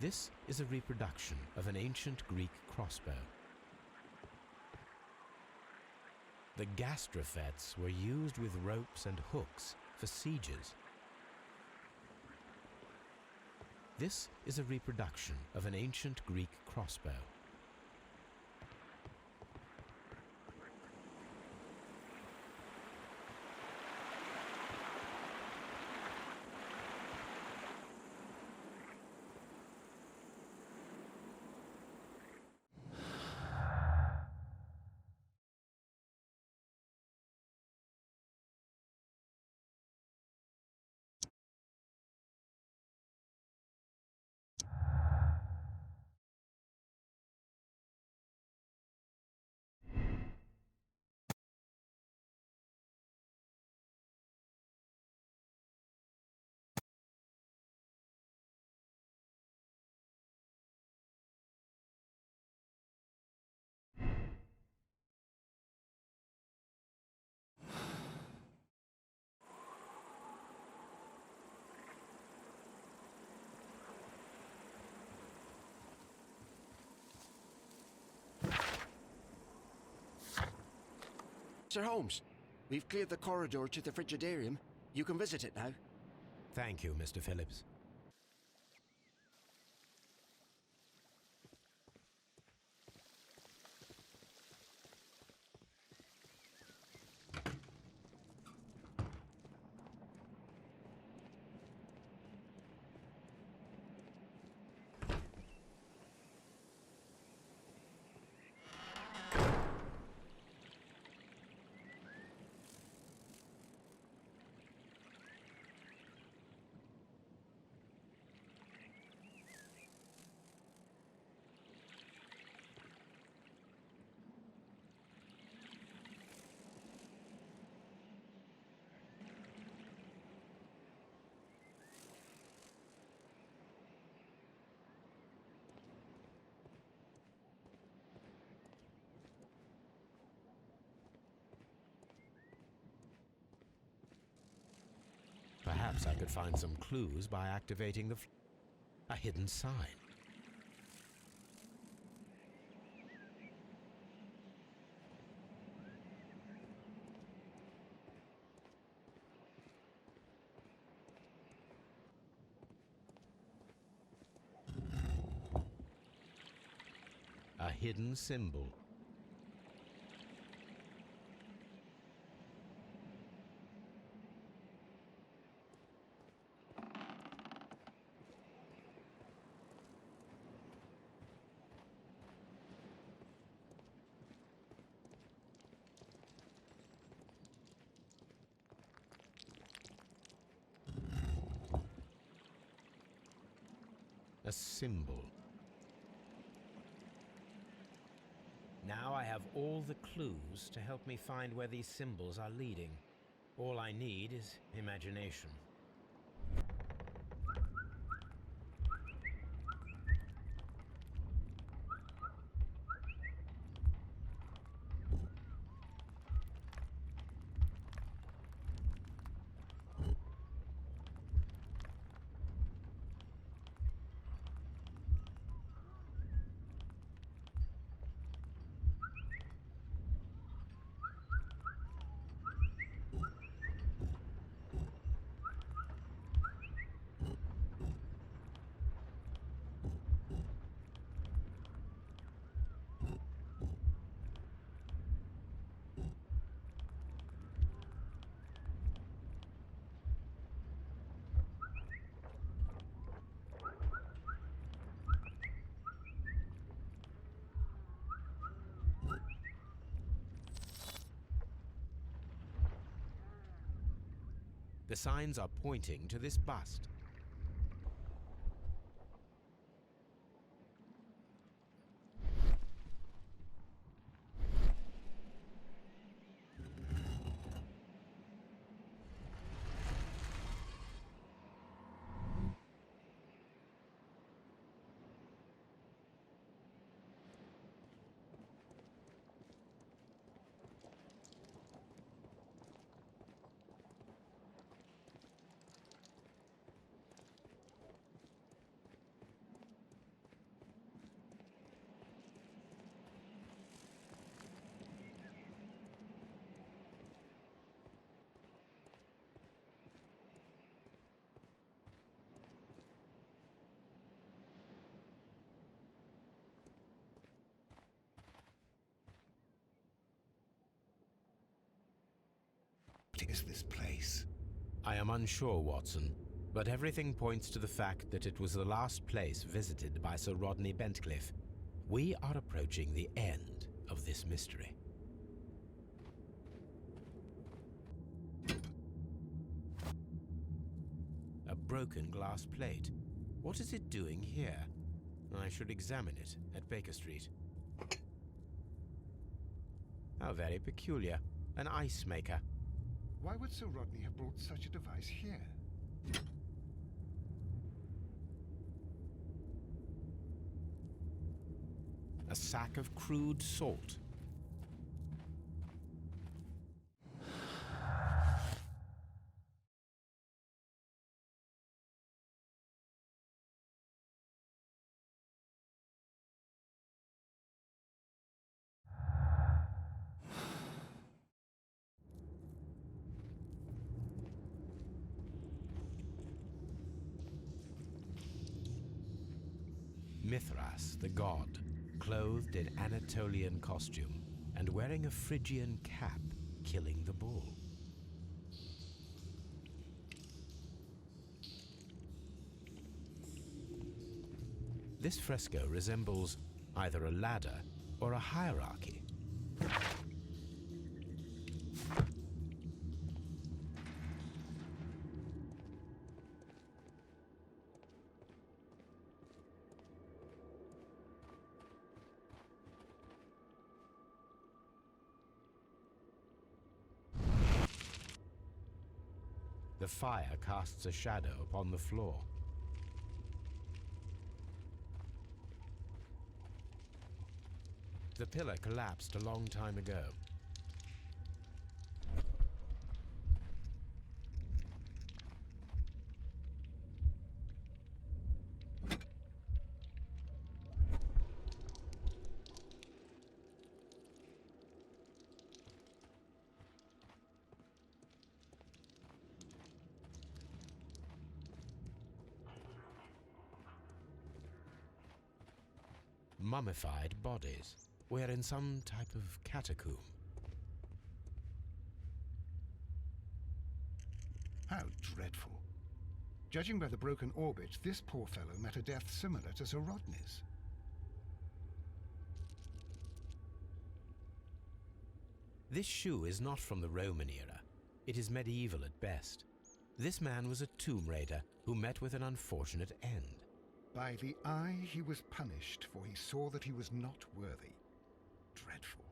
This is a reproduction of an ancient Greek crossbow. The gastrofets were used with ropes and hooks for sieges. This is a reproduction of an ancient Greek crossbow. Sir Holmes, we've cleared the corridor to the Frigidarium. You can visit it now. Thank you, Mr. Phillips. Perhaps I could find some clues by activating a hidden sign. A hidden symbol. A symbol. Now I have have all the clues to help me find where these symbols are leading. All I need is imagination. The signs are pointing to this bust. What is this place? I am unsure, Watson, but everything points to the fact that it was the last place visited by Sir Rodney Bentcliffe. We are approaching the end of this mystery. A broken glass plate. What is it doing here? I should examine it at Baker Street. How very peculiar. An ice maker. Why would Sir Rodney have brought such a device here? A sack of crude salt. Mithras, the god, clothed in Anatolian costume and wearing a Phrygian cap, killing the bull. This fresco resembles either a ladder or a hierarchy. The fire casts a shadow upon the floor. The pillar collapsed a long time ago. Mummified bodies. We're in some type of catacomb. How dreadful. Judging by the broken orbit, this poor fellow met a death similar to Sir Rodney's. This shoe is not from the Roman era. It is medieval at best. This man was a tomb raider who met with an unfortunate end. By the eye he was punished, for he saw that he was not worthy. Dreadful.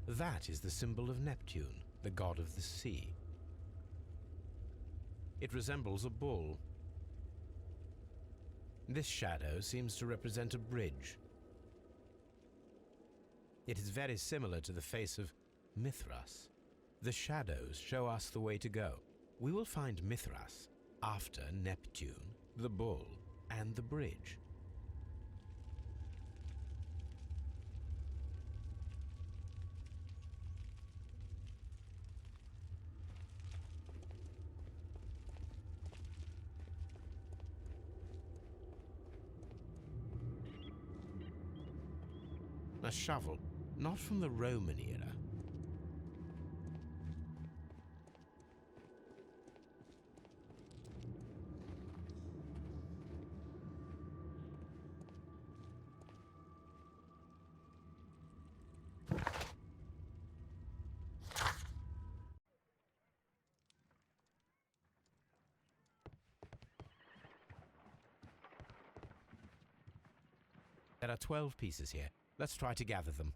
That is the symbol of Neptune, the god of the sea. It resembles a bull. This shadow seems to represent a bridge. It is very similar to the face of Mithras. The shadows show us the way to go. We will find Mithras after Neptune, the bull, and the bridge. A shovel, not from the Roman era. There are 12 pieces here. Let's try to gather them.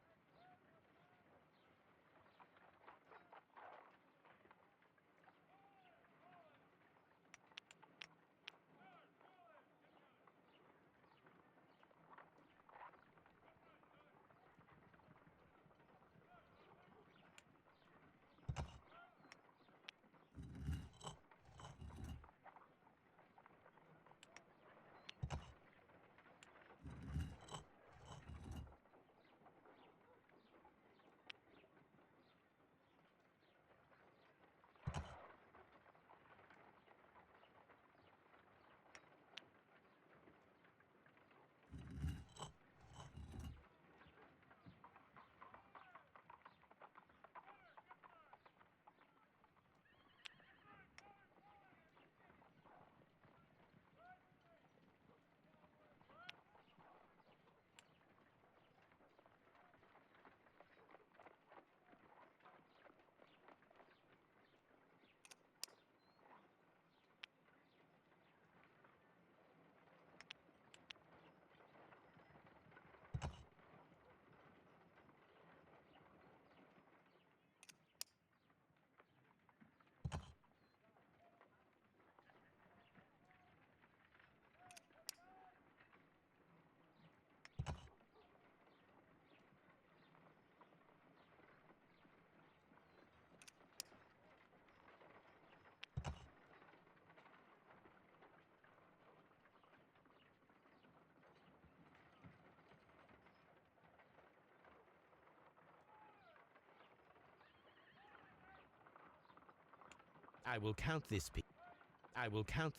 I will count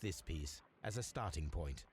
this piece as a starting point.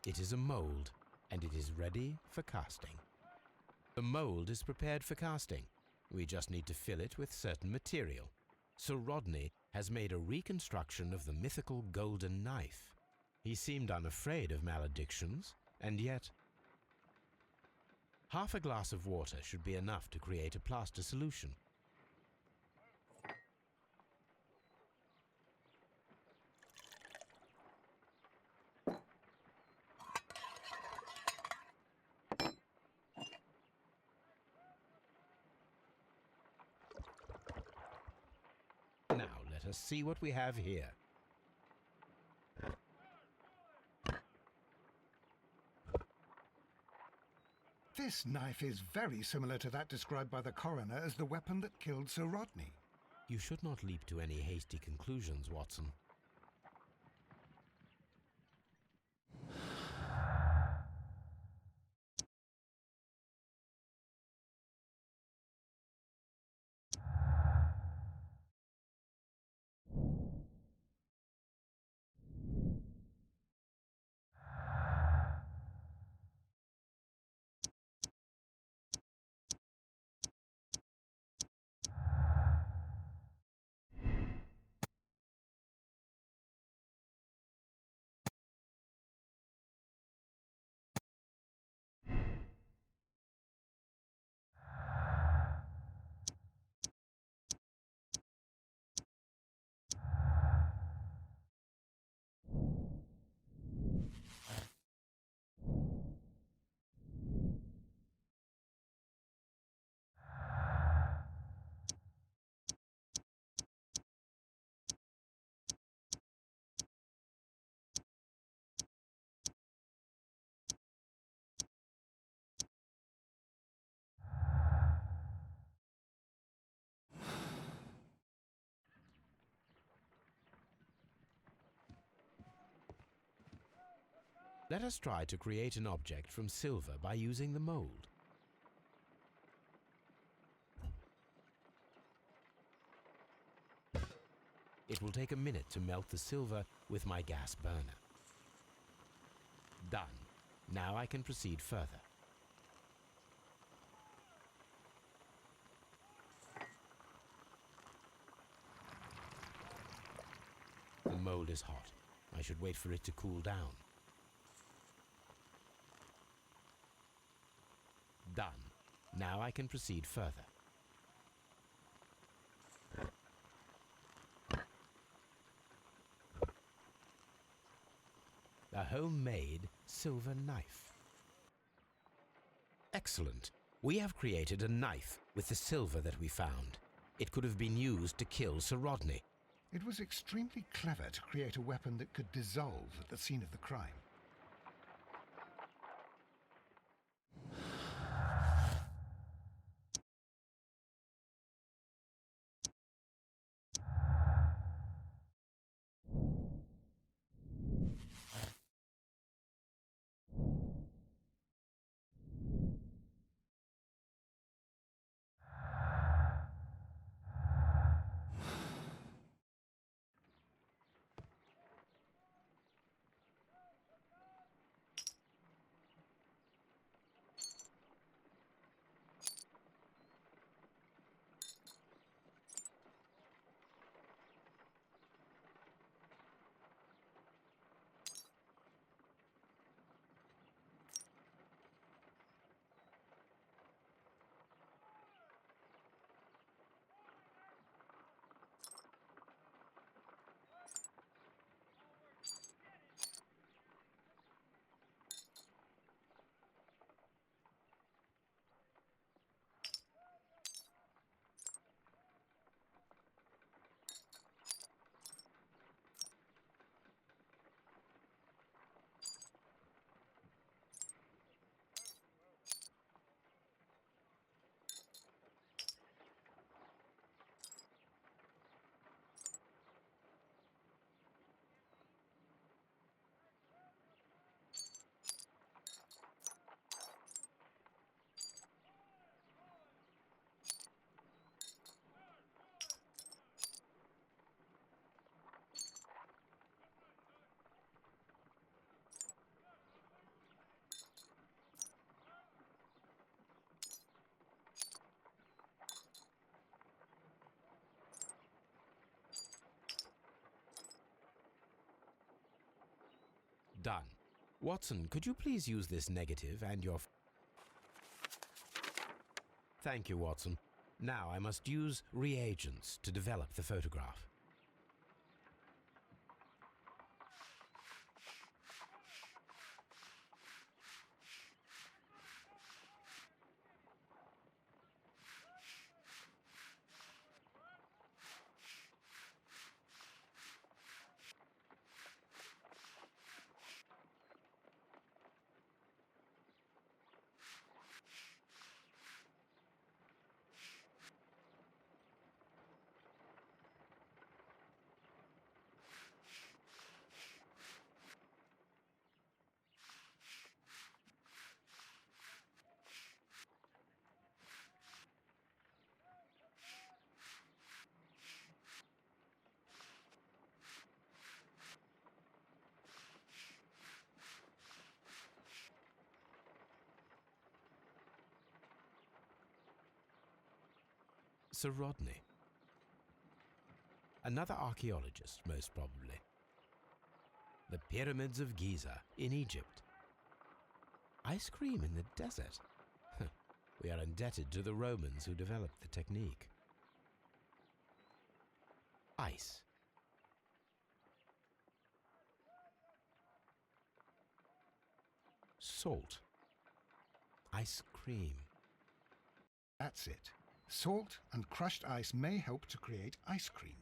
It is a mold, and it is ready for casting. The mold is prepared for casting. We just need to fill it with certain material. So Rodney has made a reconstruction of the mythical golden knife. He seemed unafraid of maledictions, and yet... Half a glass of water should be enough to create a plaster solution. Now let us see what we have here. This knife is very similar to that described by the coroner as the weapon that killed Sir Rodney. You should not leap to any hasty conclusions, Watson. Let us try to create an object from silver by using the mold. It will take a minute to melt the silver with my gas burner. Done. Now I can proceed further. The mold is hot. I should wait for it to cool down. Done. Now I can proceed further. A homemade silver knife. Excellent. We have created a knife with the silver that we found. It could have been used to kill Sir Rodney. It was extremely clever to create a weapon that could dissolve at the scene of the crime. Done. Watson, could you please use this negative and your... Thank you, Watson. Now I must use reagents to develop the photograph. Sir Rodney. Another archaeologist, most probably. The pyramids of Giza in Egypt. Ice cream in the desert. We are indebted to the Romans who developed the technique. Ice. Salt. Ice cream. That's it. Salt and crushed ice may help to create ice cream.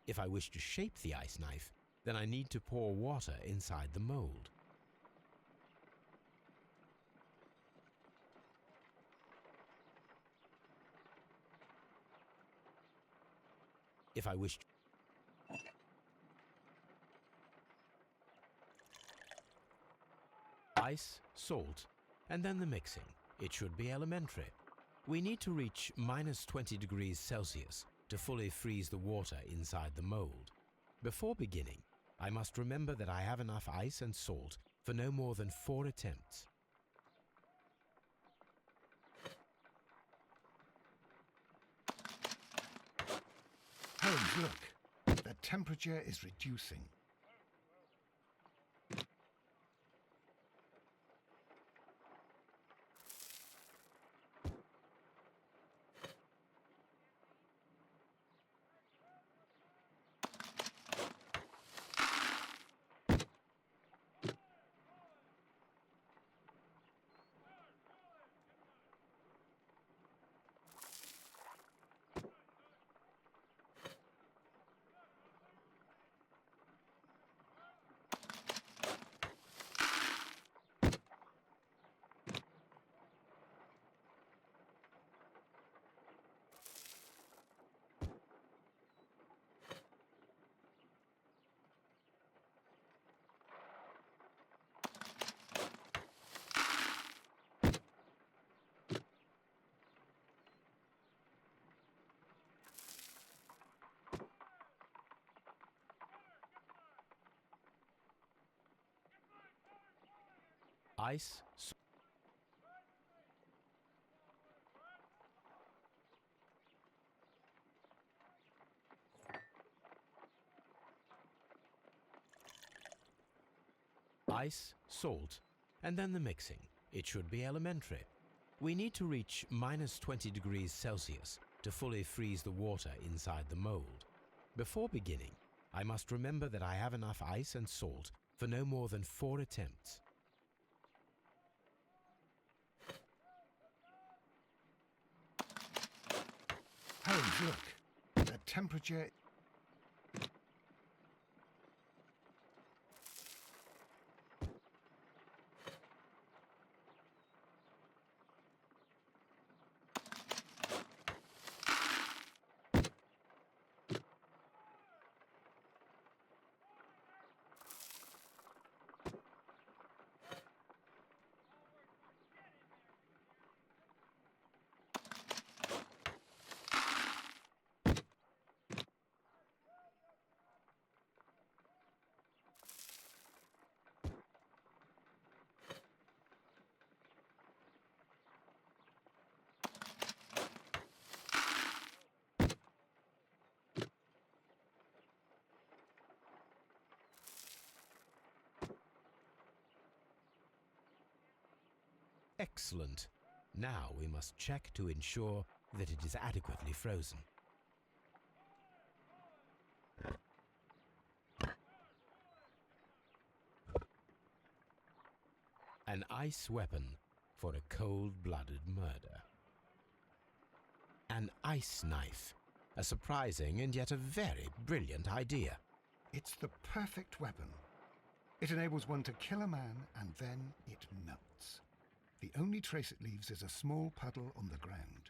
If I wish to shape the ice knife, then I need to pour water inside the mold. If I wish to... Ice, salt, and then the mixing. It should be elementary. We need to reach -20 degrees Celsius to fully freeze the water inside the mold. Before beginning, I must remember that I have enough ice and salt for no more than 4 attempts. Holmes, look. The temperature is reducing. Ice, salt, and then the mixing. It should be elementary. We need to reach -20 degrees Celsius to fully freeze the water inside the mold. Before beginning, I must remember that I have enough ice and salt for no more than 4 attempts. Holmes, look. The temperature... Excellent. Now we must check to ensure that it is adequately frozen. An ice weapon for a cold-blooded murder. An ice knife. A surprising and yet a very brilliant idea. It's the perfect weapon. It enables one to kill a man and then it melts. The only trace it leaves is a small puddle on the ground.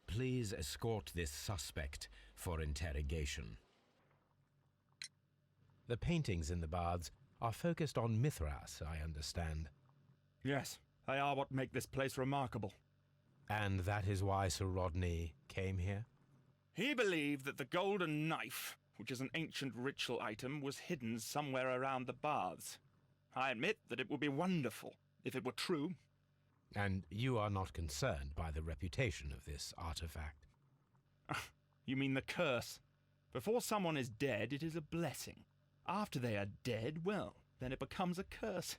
Please escort this suspect for interrogation. The paintings in the baths are focused on Mithras, I understand. Yes, they are what make this place remarkable. And that is why Sir Rodney came here? He believed that the golden knife, which is an ancient ritual item, was hidden somewhere around the baths. I admit that it would be wonderful if it were true. And you are not concerned by the reputation of this artifact? You mean the curse? Before someone is dead, it is a blessing. After they are dead, well, then it becomes a curse.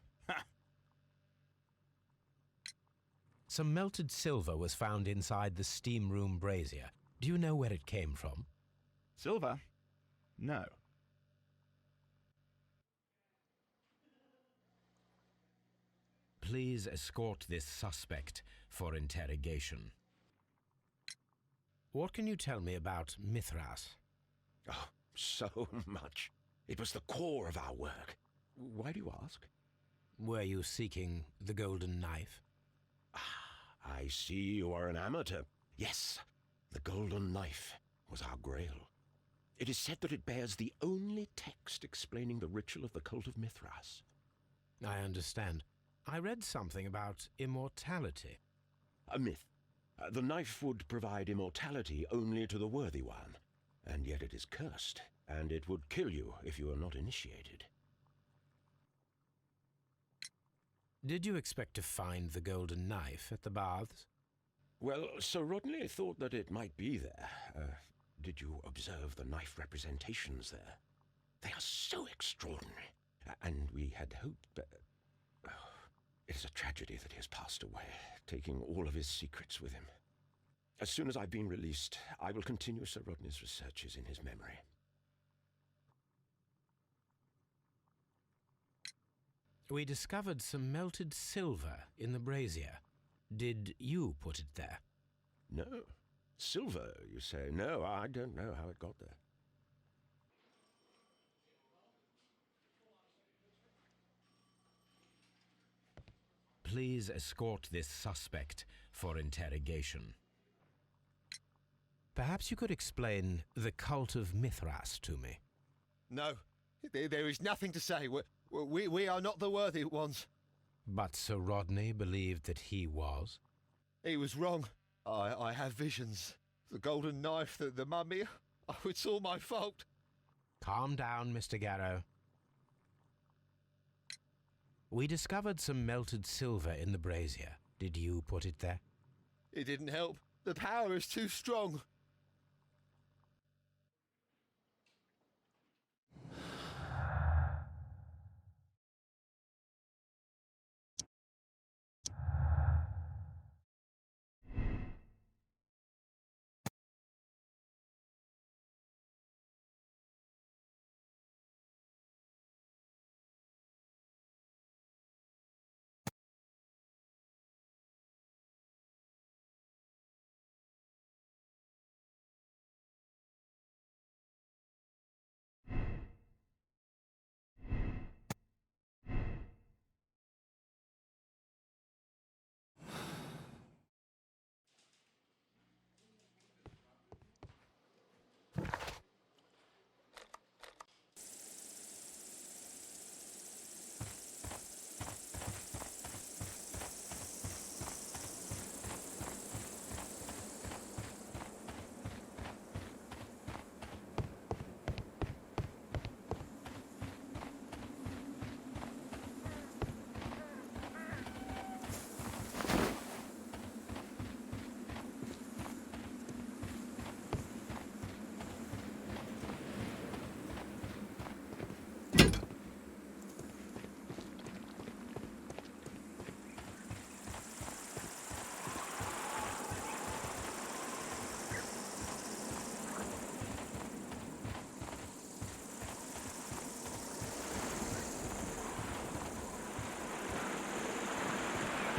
Some melted silver was found inside the steam room brazier. Do you know where it came from? Silver? No. Please escort this suspect for interrogation. What can you tell me about Mithras? Oh, so much. It was the core of our work. Why do you ask? Were you seeking the golden knife? I see you are an amateur. Yes, the golden knife was our grail. It is said that it bears the only text explaining the ritual of the cult of Mithras. I understand. I read something about immortality. A myth. The knife would provide immortality only to the worthy one, and yet it is cursed, and it would kill you if you are not initiated. Did you expect to find the golden knife at the baths? Well, Sir Rodney thought that it might be there. Did you observe the knife representations there? They are so extraordinary, and we had hoped... It is a tragedy that he has passed away, taking all of his secrets with him. As soon as I've been released, I will continue Sir Rodney's researches in his memory. We discovered some melted silver in the brazier. Did you put it there? No. Silver, you say? No, I don't know how it got there. Please escort this suspect for interrogation. Perhaps you could explain the cult of Mithras to me. No, there is nothing to say. We are not the worthy ones. But Sir Rodney believed that he was? He was wrong. I have visions. The golden knife, the mummy. Oh, it's all my fault. Calm down, Mr. Garrow. We discovered some melted silver in the brazier. Did you put it there? It didn't help. The power is too strong.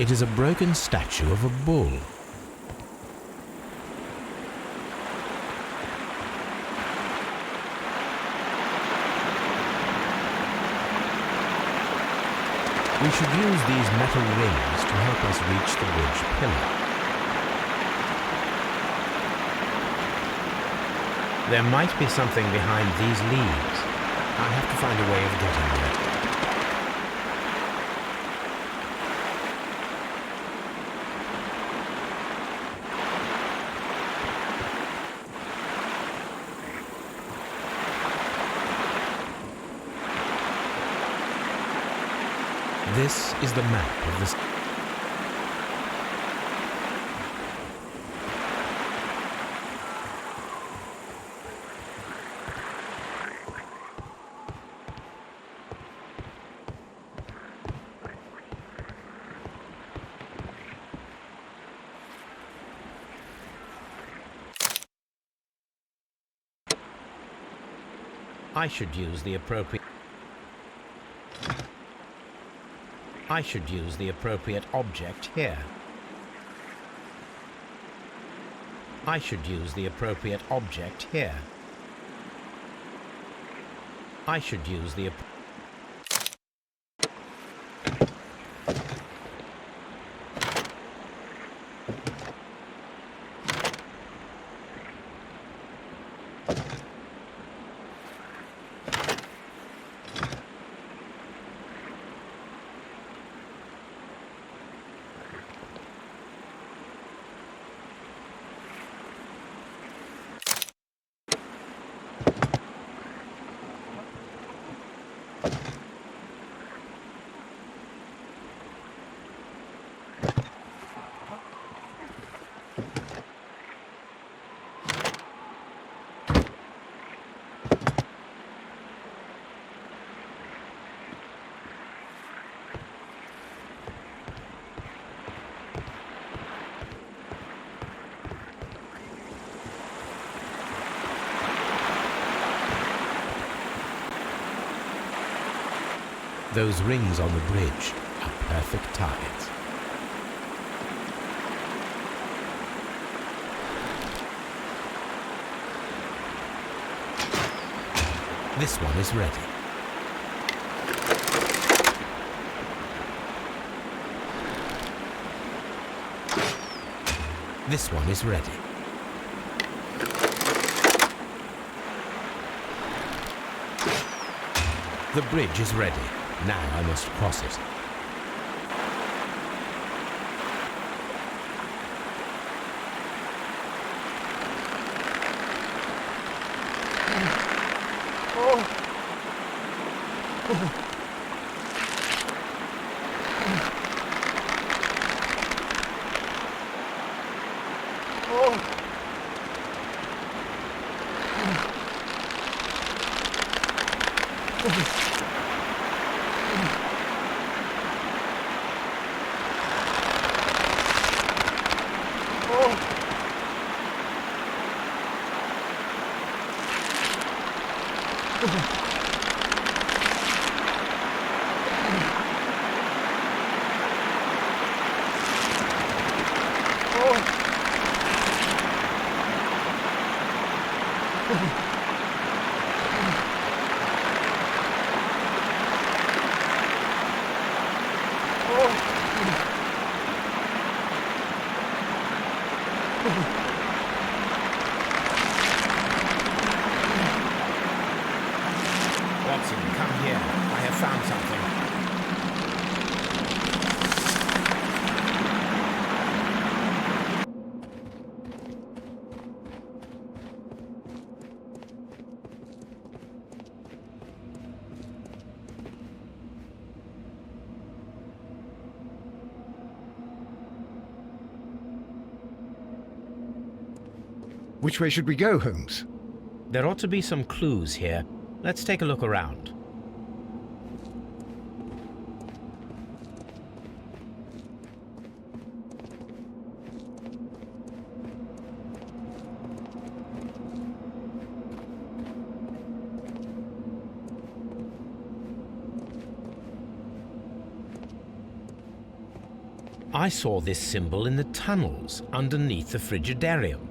It is a broken statue of a bull. We should use these metal rings to help us reach the bridge pillar. There might be something behind these leaves. I have to find a way of getting there. This is the map of the... I should use the appropriate... I should use the appropriate object here. I should use the appropriate object here. I should use the... Those rings on the bridge are perfect targets. This one is ready. This one is ready. The bridge is ready. Now I must cross it. Watson, come here. I have found something. Which way should we go, Holmes? There ought to be some clues here. Let's take a look around. I saw this symbol in the tunnels underneath the Frigidarium.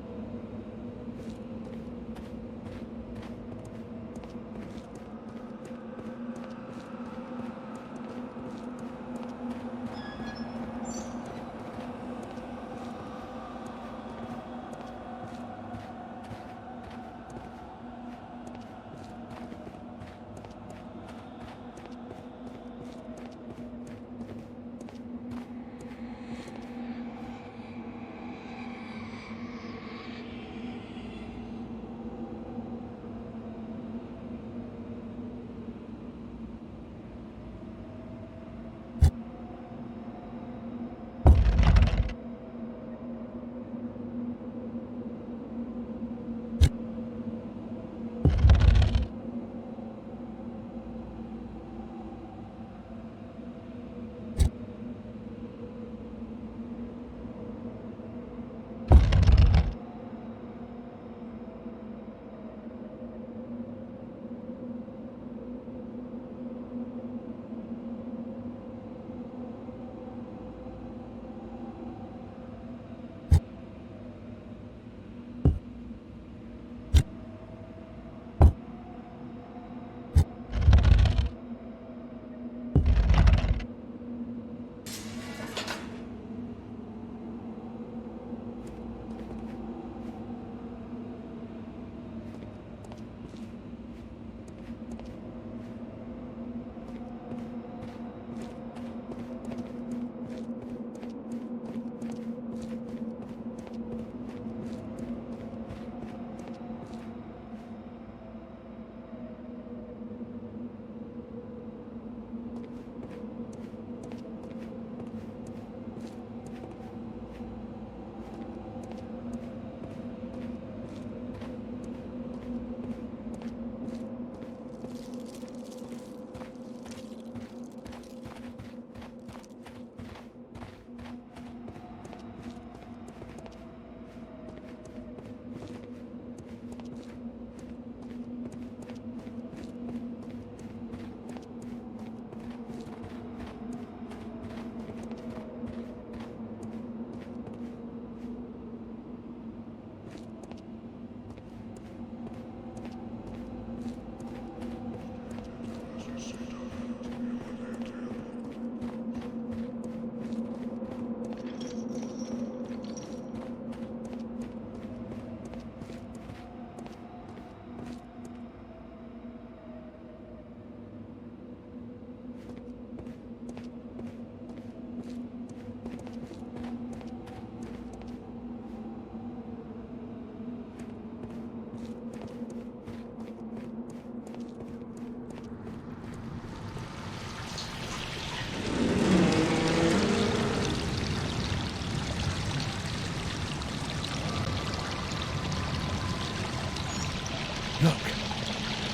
Look,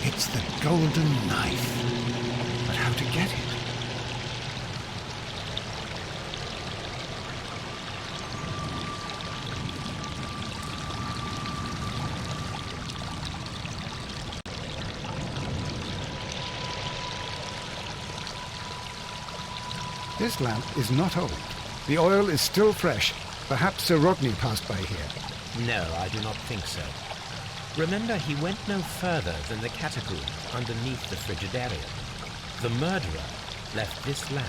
it's the golden knife. But how to get it? This lamp is not old. The oil is still fresh. Perhaps Sir Rodney passed by here. No, I do not think so. Remember, he went no further than the catacombs underneath the Frigidarium. The murderer left this lamp.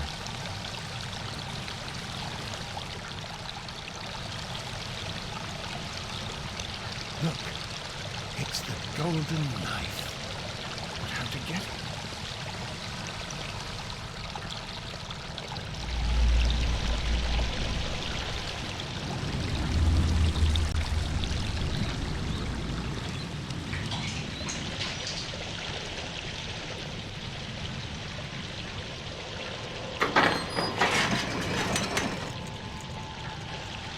Look, it's the golden knife. But how to get it?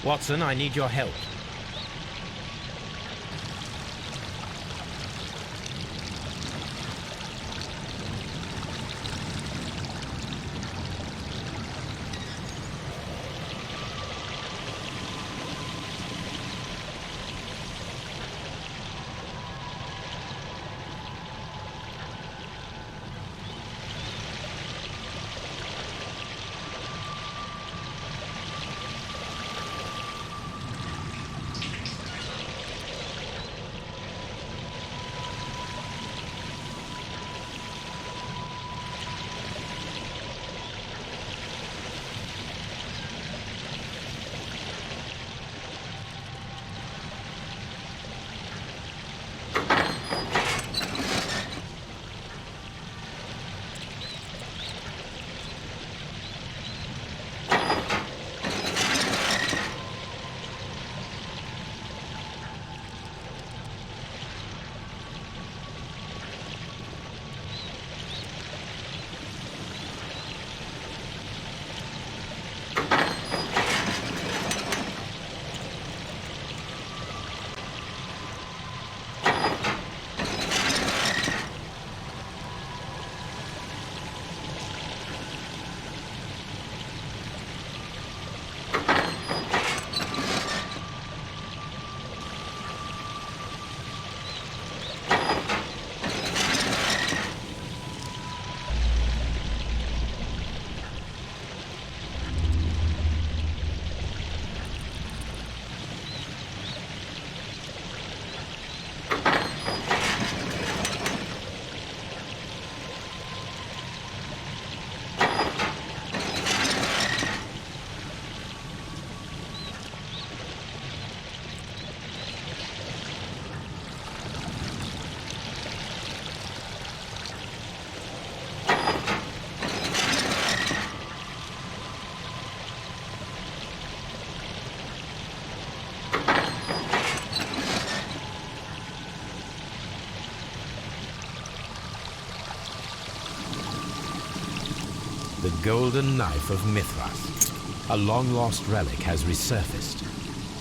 Watson, I need your help. The golden knife of Mithras. A long-lost relic has resurfaced.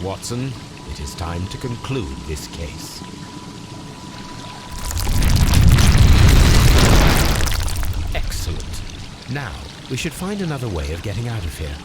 Watson, it is time to conclude this case. Excellent. Now, we should find another way of getting out of here.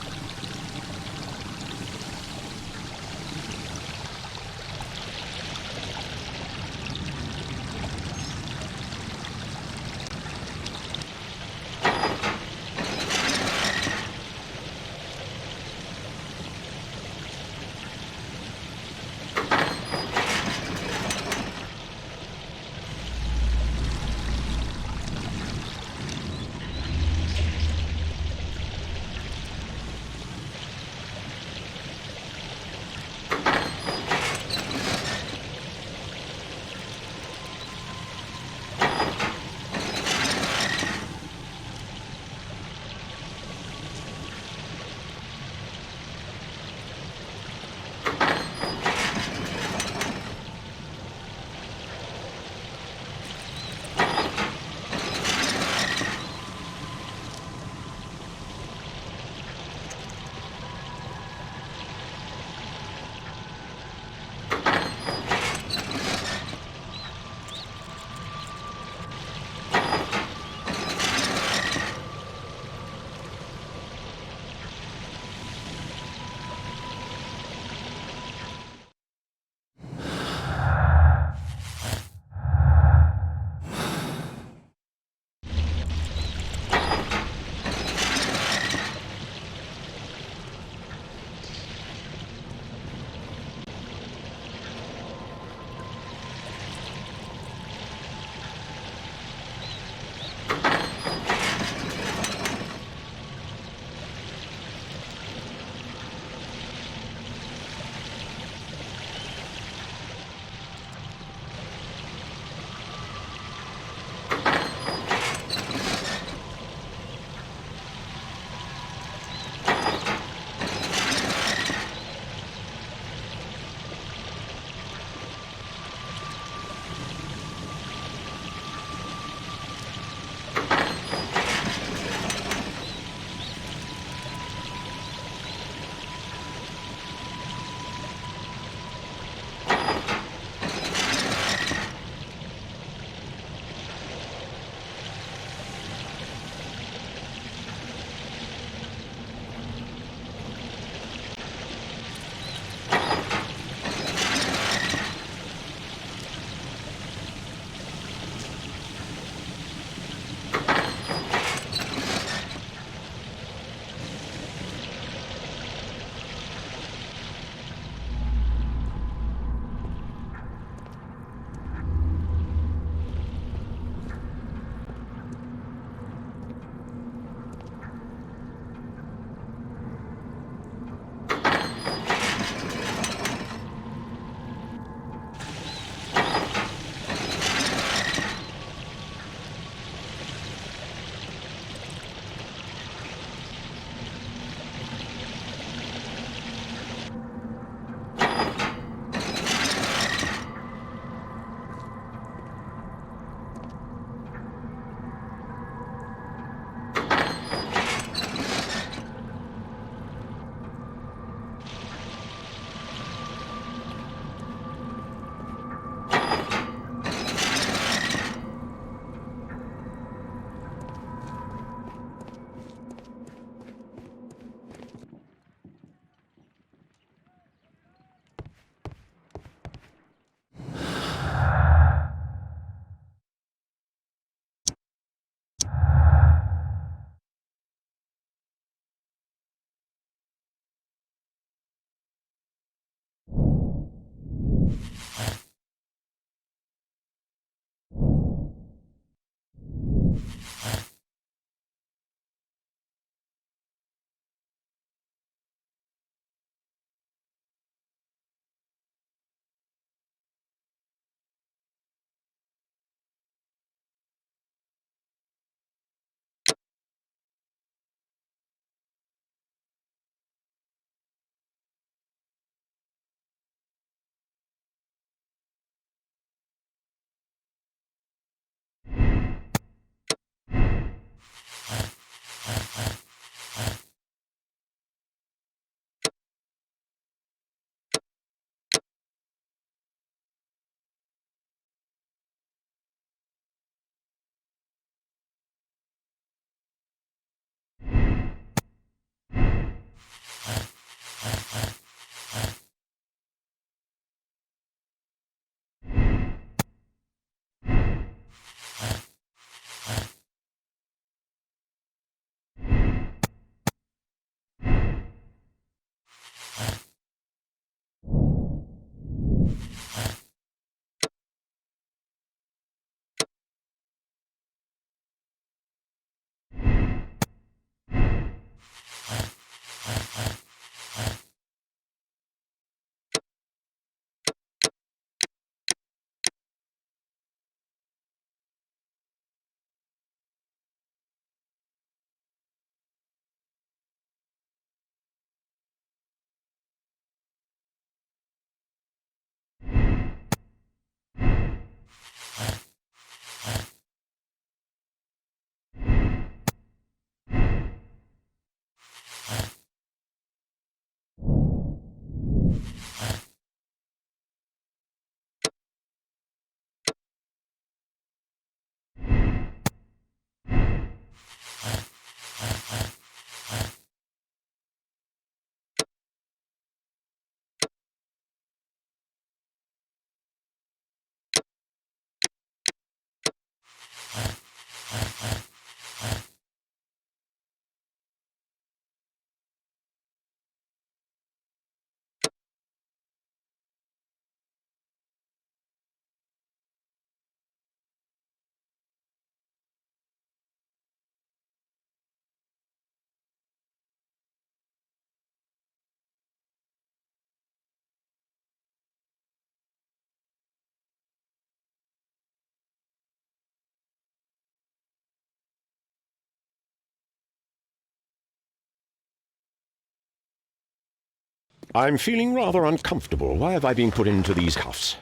I'm feeling rather uncomfortable. Why have I been put into these cuffs?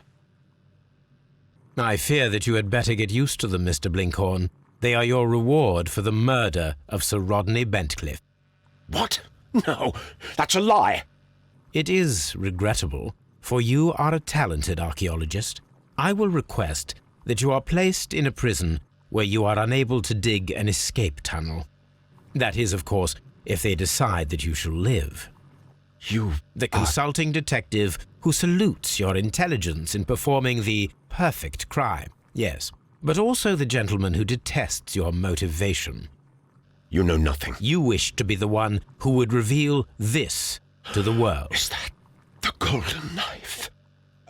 I fear that you had better get used to them, Mr. Blinkhorn. They are your reward for the murder of Sir Rodney Bentcliffe. What? No, that's a lie. It is regrettable, for you are a talented archaeologist. I will request that you are placed in a prison where you are unable to dig an escape tunnel. That is, of course, if they decide that you shall live. The consulting detective who salutes your intelligence in performing the perfect crime, yes, but also the gentleman who detests your motivation. You know nothing. You wish to be the one who would reveal this to the world. Is that the golden knife?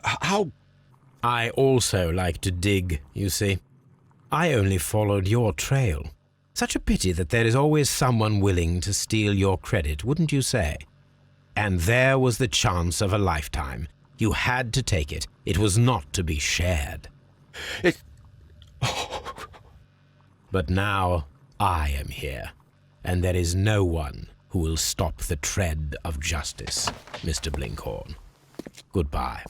How? I also like to dig, you see. I only followed your trail. Such a pity that there is always someone willing to steal your credit, wouldn't you say? And there was the chance of a lifetime. You had to take it. It was not to be shared. But now I am here, and there is no one who will stop the tread of justice, Mr. Blinkhorn. Goodbye.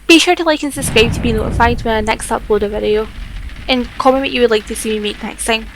Be sure to like and subscribe to be notified when I next upload a video, and comment what you would like to see me make next time.